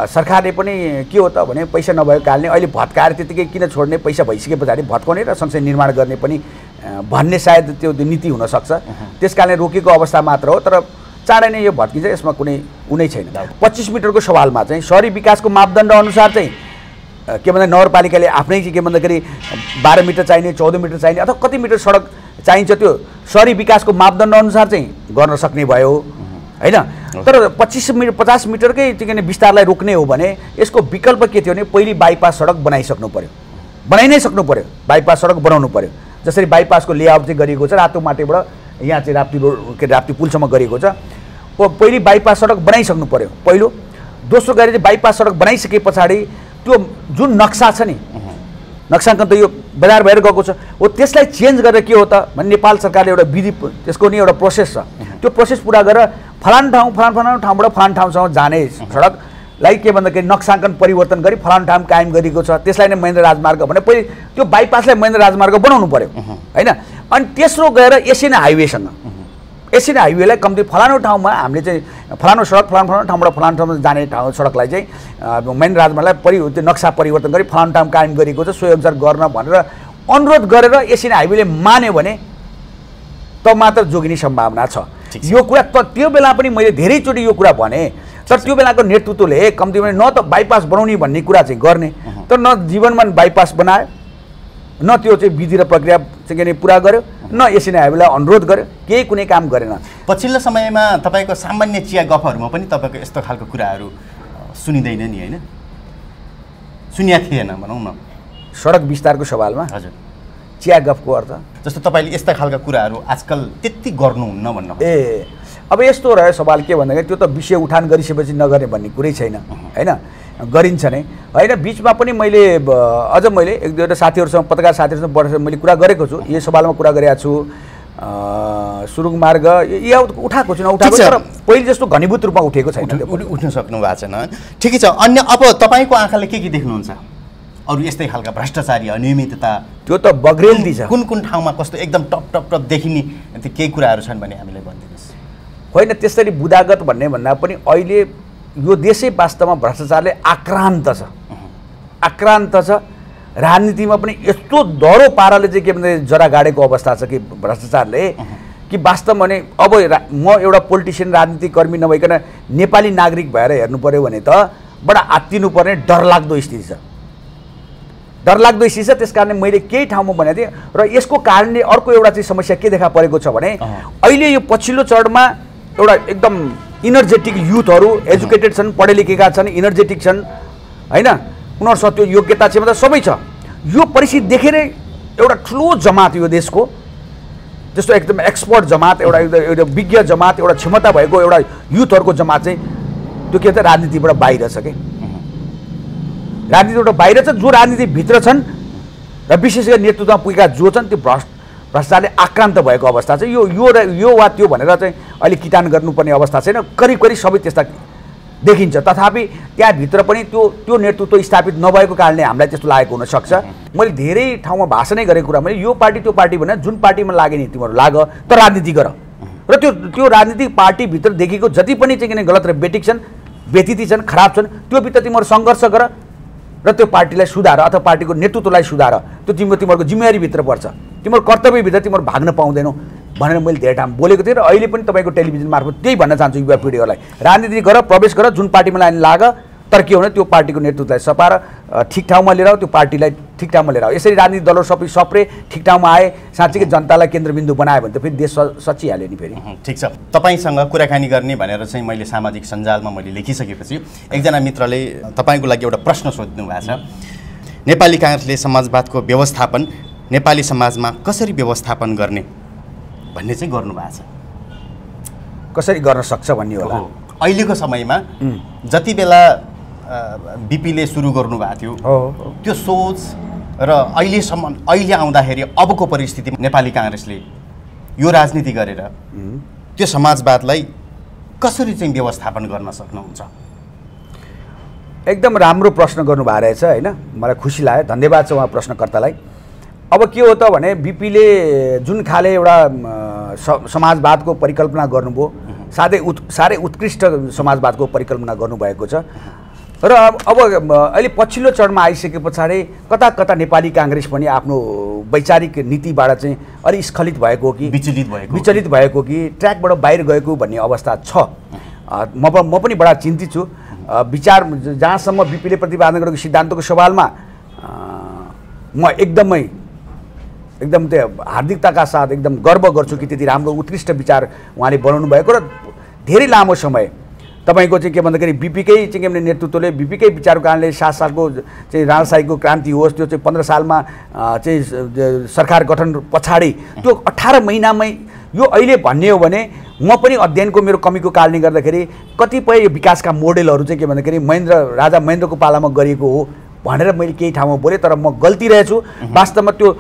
S1: सरकारले पनि के हो त भने पैसा नभएको कारणले अहिले भत्काएर त्यतिकै किन छोड्ने, पैसा भइसके पछाडि भत्काउने र सँगसँगै निर्माण गर्ने पनि भन्ने सायद त्यो नीति हुनसक्छ। त्यस कारणले रोकेको अवस्था मात्र हो। तर चाँडै नै यो भत्किन्छ, यसमा कुनै छैन। 25 मिटरको सवालमा चाहिँ शहरी विकासको मापदण्ड अनुसार चाहिँ के भन्दा नगरपालिकाले आफ्नै के भन्दाखेरि 12 मिटर चाहिने, 14 मिटर चाहिने अथवा कति मिटर सडक चाहिन्छ त्यो शहरी विकासको मापदण्ड अनुसार चाहिँ गर्न सक्ने भयो होइन। तर 50 मिटरकै चाहिँ विस्तारलाई रोक्ने हो भने यसको विकल्प के थियो भने पहिले बाइपास सडक बनाइसक्नु पर्यो, बनाइ नै सक्नु पर्यो, बाइपास सडक बनाउनु पर्यो। जसरी बाइपासको लेआउट चाहिँ गरिएको छ रातो माटेबाट यहाँ चाहिँ राप्ती रोड के राप्ती पुलसम्म गरिएको छ, पहिले बाइपास सडक बनाइसक्नु पर्यो पहिलो। दोस्रो गरी चाहिँ बाइपास सडक बनाइसके पछाडि त्यो जुन नक्सा छ नि, नक्साङ्कन त यो बजार भएर गएको छ, हो त्यसलाई चेन्ज गरेर के हो त भने नेपाल सरकारले एउटा विधि, त्यसको नि एउटा प्रोसेस छ। त्यो प्रोसेस पुरा गरेर फलान ठाउँबाट फलान ठाउँसम्म जाने सडकलाई के भन्दाखेरि नक्साङ्कन परिवर्तन गरी फलान ठाउँ कायम गरिएको छ, त्यसलाई नै महेन्द्र राजमार्ग भने पहिले त्यो बाइपासलाई महेन्द्र राजमार्ग बनाउनु पर्यो होइन। अनि तेस्रो गएर यसै नै हाइवेसँग एसियन हाइवेलाई कम्ती फलानु ठाउँमा हामीले चाहिँ फलानु सडक फलानु ठाउँबाट फलानु ठाउँमा जाने सडकलाई चाहिँ मेन राजमार्गलाई त्यो नक्सा परिवर्तन गरी फलानु ठाउँ कायम गरिएको छ, सोही अनुसार गर्न भनेर अनुरोध गरेर एसियन हाइवेले मान्यो भने त मात्र जोगिने सम्भावना छ। यो कुरा त्यो बेला पनि मैले धेरैचोटि यो कुरा भने, तर त्यो बेलाको नेतृत्वले कम्ती भने न त बाइपास बनाउने भन्ने कुरा चाहिँ गर्ने, तर न जीवनमा बाइपास बनायो, न त्यो चाहिँ विधि र प्रक्रिया चाहिँ पुरा गर्यो, न एसियन हाइवेलाई अनुरोध गर्यो, केही कुनै काम गरेन।
S2: पछिल्लो समयमा तपाईँको सामान्य चिया गफहरूमा पनि तपाईँको यस्तो खालको कुराहरू सुनिँदैन नि, होइन? सुनिया थिएन भनौँ न
S1: सडक विस्तारको सवालमा।
S2: हजुर,
S1: चिया गफको अर्थ
S2: जस्तो तपाईँले यस्ता खालका कुराहरू आजकल त्यति गर्नुहुन्न भन्नु।
S1: अब यस्तो रह्यो सवाल के भन्दाखेरि त्यो त विषय उठान गरिसकेपछि नगर्ने भन्ने कुरै छैन, होइन? गरिन्छ नै, होइन? बिचमा पनि मैले अझ मैले एक दुईवटा साथीहरूसँग, पत्रकार साथीहरूसँग बसेर मैले कुरा गरेको छु, यो सवालमा कुरा गरेको छु। सुरुङ मार्ग या उठाएको छु, नउठाएको, तर पहिले जस्तो घनीभूत रूपमा उठेको छैन,
S2: उठ्न सक्नु भएको छैन। ठिकै छ। अन्य अब तपाईँको आँखाले के देख्नुहुन्छ अरू यस्तै खालका भ्रष्टाचारी, अनियमितता? त्यो
S1: त बग्रेल्दी छ।
S2: कुन कुन ठाउँमा कस्तो एकदम टप देखिने त्यो केही कुराहरू छन् भने हामीलाई भनिदिनुहोस्।
S1: होइन, त्यसरी बुदागत भन्ने भन्दा पनि अहिले यो देशै वास्तवमा भ्रष्टाचारले आक्रान्त छ, आक्रान्त छ। राजनीतिमा पनि यस्तो डह्रो पाराले चाहिँ के भन्दा जरा गाडेको अवस्था छ कि भ्रष्टाचारले, कि वास्तवमा भने अब म एउटा पोलिटिसियन, राजनीतिकर्मी नभइकन नेपाली नागरिक भएर हेर्नु पऱ्यो भने त बडा आत्तिनु पर्ने डरलाग्दो स्थिति छ, डरलाग्दो स्थिति छ। त्यस कारणले मैले केही ठाउँमा भनेको थिएँ। र यसको कारणले अर्को एउटा चाहिँ समस्या के देखा परेको छ भने अहिले यो पछिल्लो चरणमा एउटा एकदम इनर्जेटिक युथहरू, एजुकेटेड छन्, पढे लेखेका छन्, इनर्जेटिक छन्, होइन? उनीहरूसँग त्यो योग्यता छ, मतलब सबै छ। यो परिस्थिति देखेर एउटा ठुलो जमात, यो देशको जस्तो एकदम एक्सपर्ट जमात, एउटा विज्ञ जमात, एउटा क्षमता भएको एउटा युथहरूको जमात चाहिँ त्यो के भन्छ राजनीतिबाट बाहिर छ कि राजनीतिबाट बाहिर छ। जो राजनीतिभित्र छन् र विशेष गरी नेतृत्वमा पुगेका जो छन् त्यो भ्रष्टाचारले आक्रान्त भएको अवस्था छ। यो वा त्यो भनेर चाहिँ अहिले किटान गर्नुपर्ने अवस्था छैन, करिब करिब सबै त्यस्ता देखिन्छ। तथापि त्यहाँभित्र पनि त्यो नेतृत्व स्थापित नभएको कारणले हामीलाई त्यस्तो लागेको हुनसक्छ। मैले धेरै ठाउँमा भाषणै गरेको कुरा, मैले यो पार्टी त्यो पार्टी भने जुन पार्टीमा लागे नि तिमीहरू लाग, तर राजनीति गर। र त्यो राजनीतिक पार्टीभित्र देखिएको जति पनि चाहिँ किन गलत र बेटिक छन्, व्यतिथि छन्, खराब छन्, त्यो भित्र तिमीहरू सङ्घर्ष गर र त्यो पार्टीलाई सुधार अथवा पार्टीको नेतृत्वलाई सुधार। त्यो तिमीहरूको जिम्मेवारीभित्र पर्छ, तिम्रो कर्तव्यभित्र तिमीहरू भाग्न पाउँदैनौ भनेर मैले धेरै ठाउँ बोलेको थिएँ। र अहिले पनि तपाईँको टेलिभिजन मार्फत त्यही भन्न चाहन्छु युवा पिँढीहरूलाई, राजनीति गर, प्रवेश गर, जुन पार्टीमा लाइन लाग, तर के भने त्यो पार्टीको नेतृत्वलाई सपाएर ठिक ठाउँमा लिएर आऊ, त्यो पार्टीलाई ठिक ठाउँमा लिएर आऊ। यसरी राजनीतिक दलहरू सबै सप्रे ठिक ठाउँमा आए, साँच्चीकै जनतालाई केन्द्रबिन्दु बनायो भने त फेरि देश सचिहाल्यो नि फेरि।
S2: ठिक छ। तपाईँसँग कुराकानी गर्ने भनेर चाहिँ मैले सामाजिक सञ्जालमा मैले लेखिसकेपछि एकजना मित्रले तपाईँको लागि एउटा प्रश्न सोध्नु भएको छ। नेपाली काङ्ग्रेसले समाजवादको व्यवस्थापन नेपाली समाजमा कसरी व्यवस्थापन गर्ने भन्ने चाहिँ गर्नुभएको छ।
S1: कसरी गर्न सक्छ भन्ने होला।
S2: अहिलेको समयमा जति बेला बिपीले सुरु गर्नुभएको थियो त्यो सोच र अहिले आउँदाखेरि अबको परिस्थिति नेपाली काङ्ग्रेसले यो राजनीति गरेर त्यो समाजवादलाई कसरी चाहिँ व्यवस्थापन गर्न सक्नुहुन्छ?
S1: एकदम राम्रो प्रश्न गर्नुभएको रहेछ, होइन? मलाई खुसी लाग्यो, धन्यवाद छ उहाँ प्रश्नकर्तालाई। अब के हो त भने बिपीले जुन खाले एउटा समाजवादको परिकल्पना गर्नुभयो, साह्रै उत्कृष्ट समाजवादको परिकल्पना गर्नुभएको छ। र अब अहिले पछिल्लो चरणमा आइसके पछाडि कता कता नेपाली काङ्ग्रेस पनि आफ्नो वैचारिक नीतिबाट चाहिँ अलि स्खलित भएको कि विचलित भएको कि ट्र्याकबाट बाहिर गएको भन्ने अवस्था छ। म पनि बडा चिन्तित छु। विचार जहाँसम्म बिपीले प्रतिपादन गरेको सिद्धान्तको सवालमा म एकदम त्यो हार्दिकताका साथ एकदम गर्व गर्छु कि त्यति राम्रो उत्कृष्ट विचार उहाँले बनाउनु भएको र धेरै लामो समय तपाईँको चाहिँ के भन्दाखेरि बिपीकै चाहिँ के भने नेतृत्वले बिपीकै विचारको कारणले 7 सालको चाहिँ राजशाहीको क्रान्ति होस्, त्यो चाहिँ 15 सालमा चाहिँ सरकार गठन पछाडि त्यो 18 महिनामै यो अहिले भन्ने हो भने म पनि अध्ययनको मेरो कमीको कारणले गर्दाखेरि कतिपय विकासका मोडेलहरू चाहिँ के भन्दाखेरि राजा महेन्द्रको पालामा गरिएको हो भनेर मैले केही ठाउँमा बोलेँ, तर म गल्ती रहेछु। वास्तवमा त्यो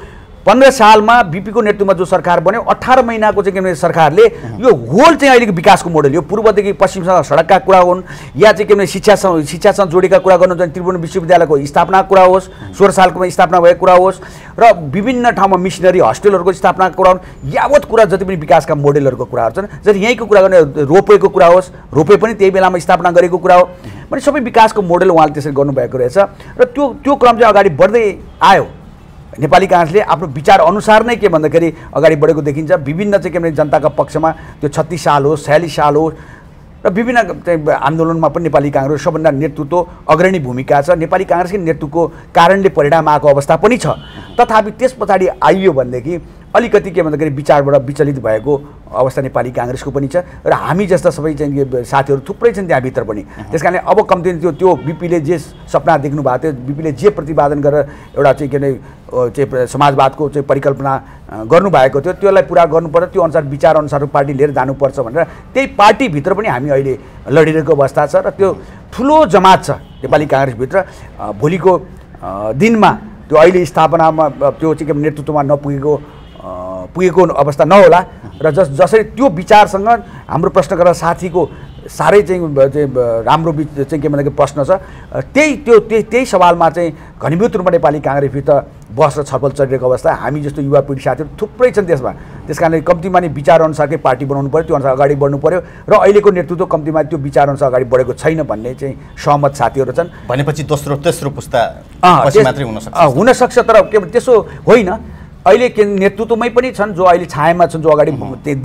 S1: 15 सालमा बीपीको नेतृत्वमा जो सरकार बन्यो 18 महिनाको चाहिँ के भने सरकारले यो होल चाहिँ अहिलेको विकासको मोडल यो पूर्वदेखि पश्चिमसँग सडकका कुरा हुन् या चाहिँ के भने शिक्षासँग जोडेका कुरा गर्नु चाहिँ त्रिभुवन विश्वविद्यालयको स्थापनाको कुरा होस् 16 सालकोमा स्थापना भएको कुरा होस् र विभिन्न ठाउँमा मिसनरी हस्टेलहरूको स्थापनाको कुरा हुन् यावत कुरा जति पनि विकासका मोडेलहरूको कुराहरू छन् जति यहीँको कुरा गर्ने रोपवेको कुरा होस् रोपवे पनि त्यही बेलामा स्थापना गरेको कुरा हो भने सबै विकासको मोडेल उहाँले त्यसरी गर्नुभएको रहेछ र त्यो क्रम चाहिँ अगाडि बढ्दै आयो नेपाली काङ्ग्रेसले आफ्नो विचार अनुसार नै के भन्दाखेरि अगाडि बढेको देखिन्छ विभिन्न चाहिँ के भने जनताका पक्षमा त्यो 36 साल होस् 46 साल होस् र विभिन्न चाहिँ आन्दोलनमा पनि नेपाली काङ्ग्रेस सबभन्दा नेतृत्व अग्रणी भूमिका छ नेपाली काङ्ग्रेसकै नेतृत्वको कारणले परिणाम आएको अवस्था पनि छ तथापि त्यस पछाडि आइयो भनेदेखि अलिकति के भन्दाखेरि विचारबाट विचलित भएको अवस्था नेपाली काङ्ग्रेसको पनि छ र हामी जस्ता सबै चाहिँ साथीहरू थुप्रै छन् त्यहाँभित्र पनि त्यस कारणले अब कम्ती त्यो बीपीले जे सपना देख्नु भएको थियो बीपीले जे प्रतिपादन गरेर एउटा चाहिँ के भने समाजवादको चाहिँ परिकल्पना गर्नुभएको थियो त्यसलाई पुरा गर्नुपर्छ त्यो अनुसार विचार अनुसारको पार्टी लिएर जानुपर्छ भनेर त्यही पार्टीभित्र पनि हामी अहिले लडिरहेको अवस्था छ र त्यो ठुलो जमात छ नेपाली काङ्ग्रेसभित्र भोलिको दिनमा त्यो अहिले स्थापनामा त्यो चाहिँ नेतृत्वमा पुगेको अवस्था नहोला र जसरी त्यो विचारसँग हाम्रो प्रश्नकर्ता साथीको साह्रै चाहिँ राम्रो चाहिँ के भन्दाखेरि प्रश्न छ त्यही सवालमा चाहिँ घनीभूत रूपमा नेपाली काङ्ग्रेसभित्र बहस र छलफल चलिरहेको अवस्था हामी जस्तो युवा पिँढी साथीहरू थुप्रै छन् त्यसमा त्यस कारणले कम्तीमा नि विचार अनुसारकै पार्टी बनाउनु पऱ्यो त्यो अनुसार अगाडि बढ्नु पऱ्यो र अहिलेको नेतृत्व कम्तीमा त्यो विचार अनुसार अगाडि बढेको छैन भन्ने चाहिँ सहमत साथीहरू छन्
S2: भनेपछि दोस्रो तेस्रो पुस्ता मात्रै
S1: हुनसक्छ तर के त्यसो होइन अहिले के नेतृत्वमै पनि छन् जो अहिले छायामा छन् जो अगाडि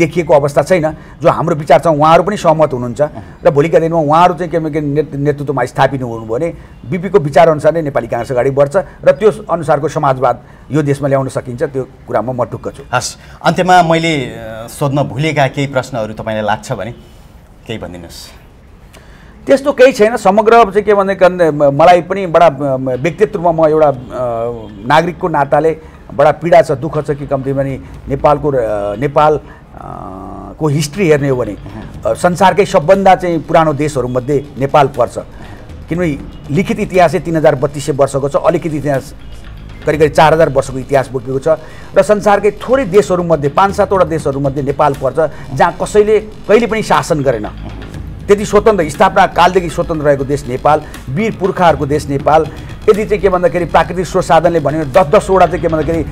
S1: देखिएको अवस्था छैन जो हाम्रो विचारसँग उहाँहरू पनि सहमत हुनुहुन्छ र भोलिका दिनमा उहाँहरू चाहिँ के नेतृत्वमा स्थापित हुनुभयो भने बीपीको विचारअनुसार नै नेपाली काङ्ग्रेस अगाडि बढ्छ र त्यो अनुसारको समाजवाद यो देशमा ल्याउन सकिन्छ त्यो कुरामा म ढुक्क छु।
S2: हस्, अन्त्यमा मैले सोध्न भुलेका केही प्रश्नहरू तपाईँलाई लाग्छ भने केही भनिदिनुहोस्।
S1: त्यस्तो केही छैन समग्र चाहिँ के भने मलाई पनि बडा व्यक्तित्व रूपमा म एउटा नागरिकको नाताले बडा पीडा छ दुःख छ कि कम्तीमा नि नेपालको हिस्ट्री हेर्ने हो भने संसारकै सबभन्दा चाहिँ पुरानो देशहरूमध्ये नेपाल पर्छ किनभने लिखित इतिहासै 3300 वर्षको छ अलिकति इतिहास करिब 4000 वर्षको इतिहास बोकेको छ र संसारकै थोरै देशहरूमध्ये 5-7वटा देशहरूमध्ये नेपाल पर्छ जहाँ कसैले कहिले पनि शासन गरेन त्यति स्वतन्त्र स्थापना कालदेखि स्वतन्त्र रहेको देश नेपाल वीर पुर्खाहरूको देश नेपाल यदि चाहिँ के भन्दाखेरि प्राकृतिक स्रोत साधनले भन्यो 10-10वटा चाहिँ के भन्दाखेरि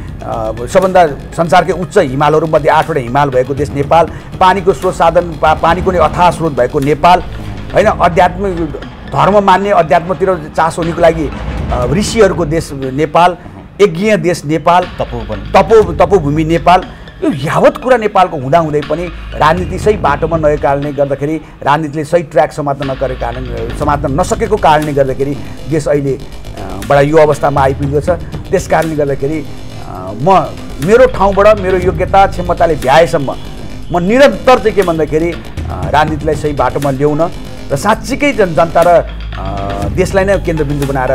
S1: सबभन्दा संसारकै उच्च हिमालहरूमध्ये 8वटा हिमाल भएको देश नेपाल पानीको स्रोत साधन पानीको नै अथाह स्रोत भएको नेपाल होइन अध्यात्मिक धर्म मान्ने अध्यात्मतिर चासो हुनेको लागि ऋषिहरूको देश नेपाल यज्ञ देश नेपाल तपोभूमि नेपाल यो यावत कुरा नेपालको हुँदाहुँदै पनि राजनीति सही बाटोमा नगएको कारणले गर्दाखेरि राजनीतिले सही ट्र्याक समात्न नसकेको कारणले गर्दाखेरि देश अहिले बडा यो अवस्थामा आइपुगेको छ। त्यस कारणले गर्दाखेरि मेरो ठाउँबाट मेरो योग्यता क्षमताले भ्याएसम्म म निरन्तर चाहिँ के भन्दाखेरि राजनीतिलाई सही बाटोमा ल्याउन र साँच्चीकै जनता र देशलाई नै केन्द्रबिन्दु बनाएर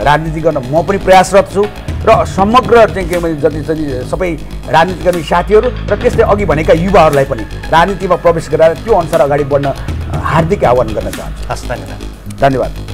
S1: राजनीति गर्न म पनि प्रयासरत छु र समग्र चाहिँ के भने जति सबै राजनीति गर्ने साथीहरू र त्यसले अघि भनेका युवाहरूलाई पनि राजनीतिमा प्रवेश गराएर त्यो अनुसार अगाडि बढ्न हार्दिक आह्वान गर्न चाहन्छु।
S2: हस्, धन्यवाद।
S1: धन्यवाद।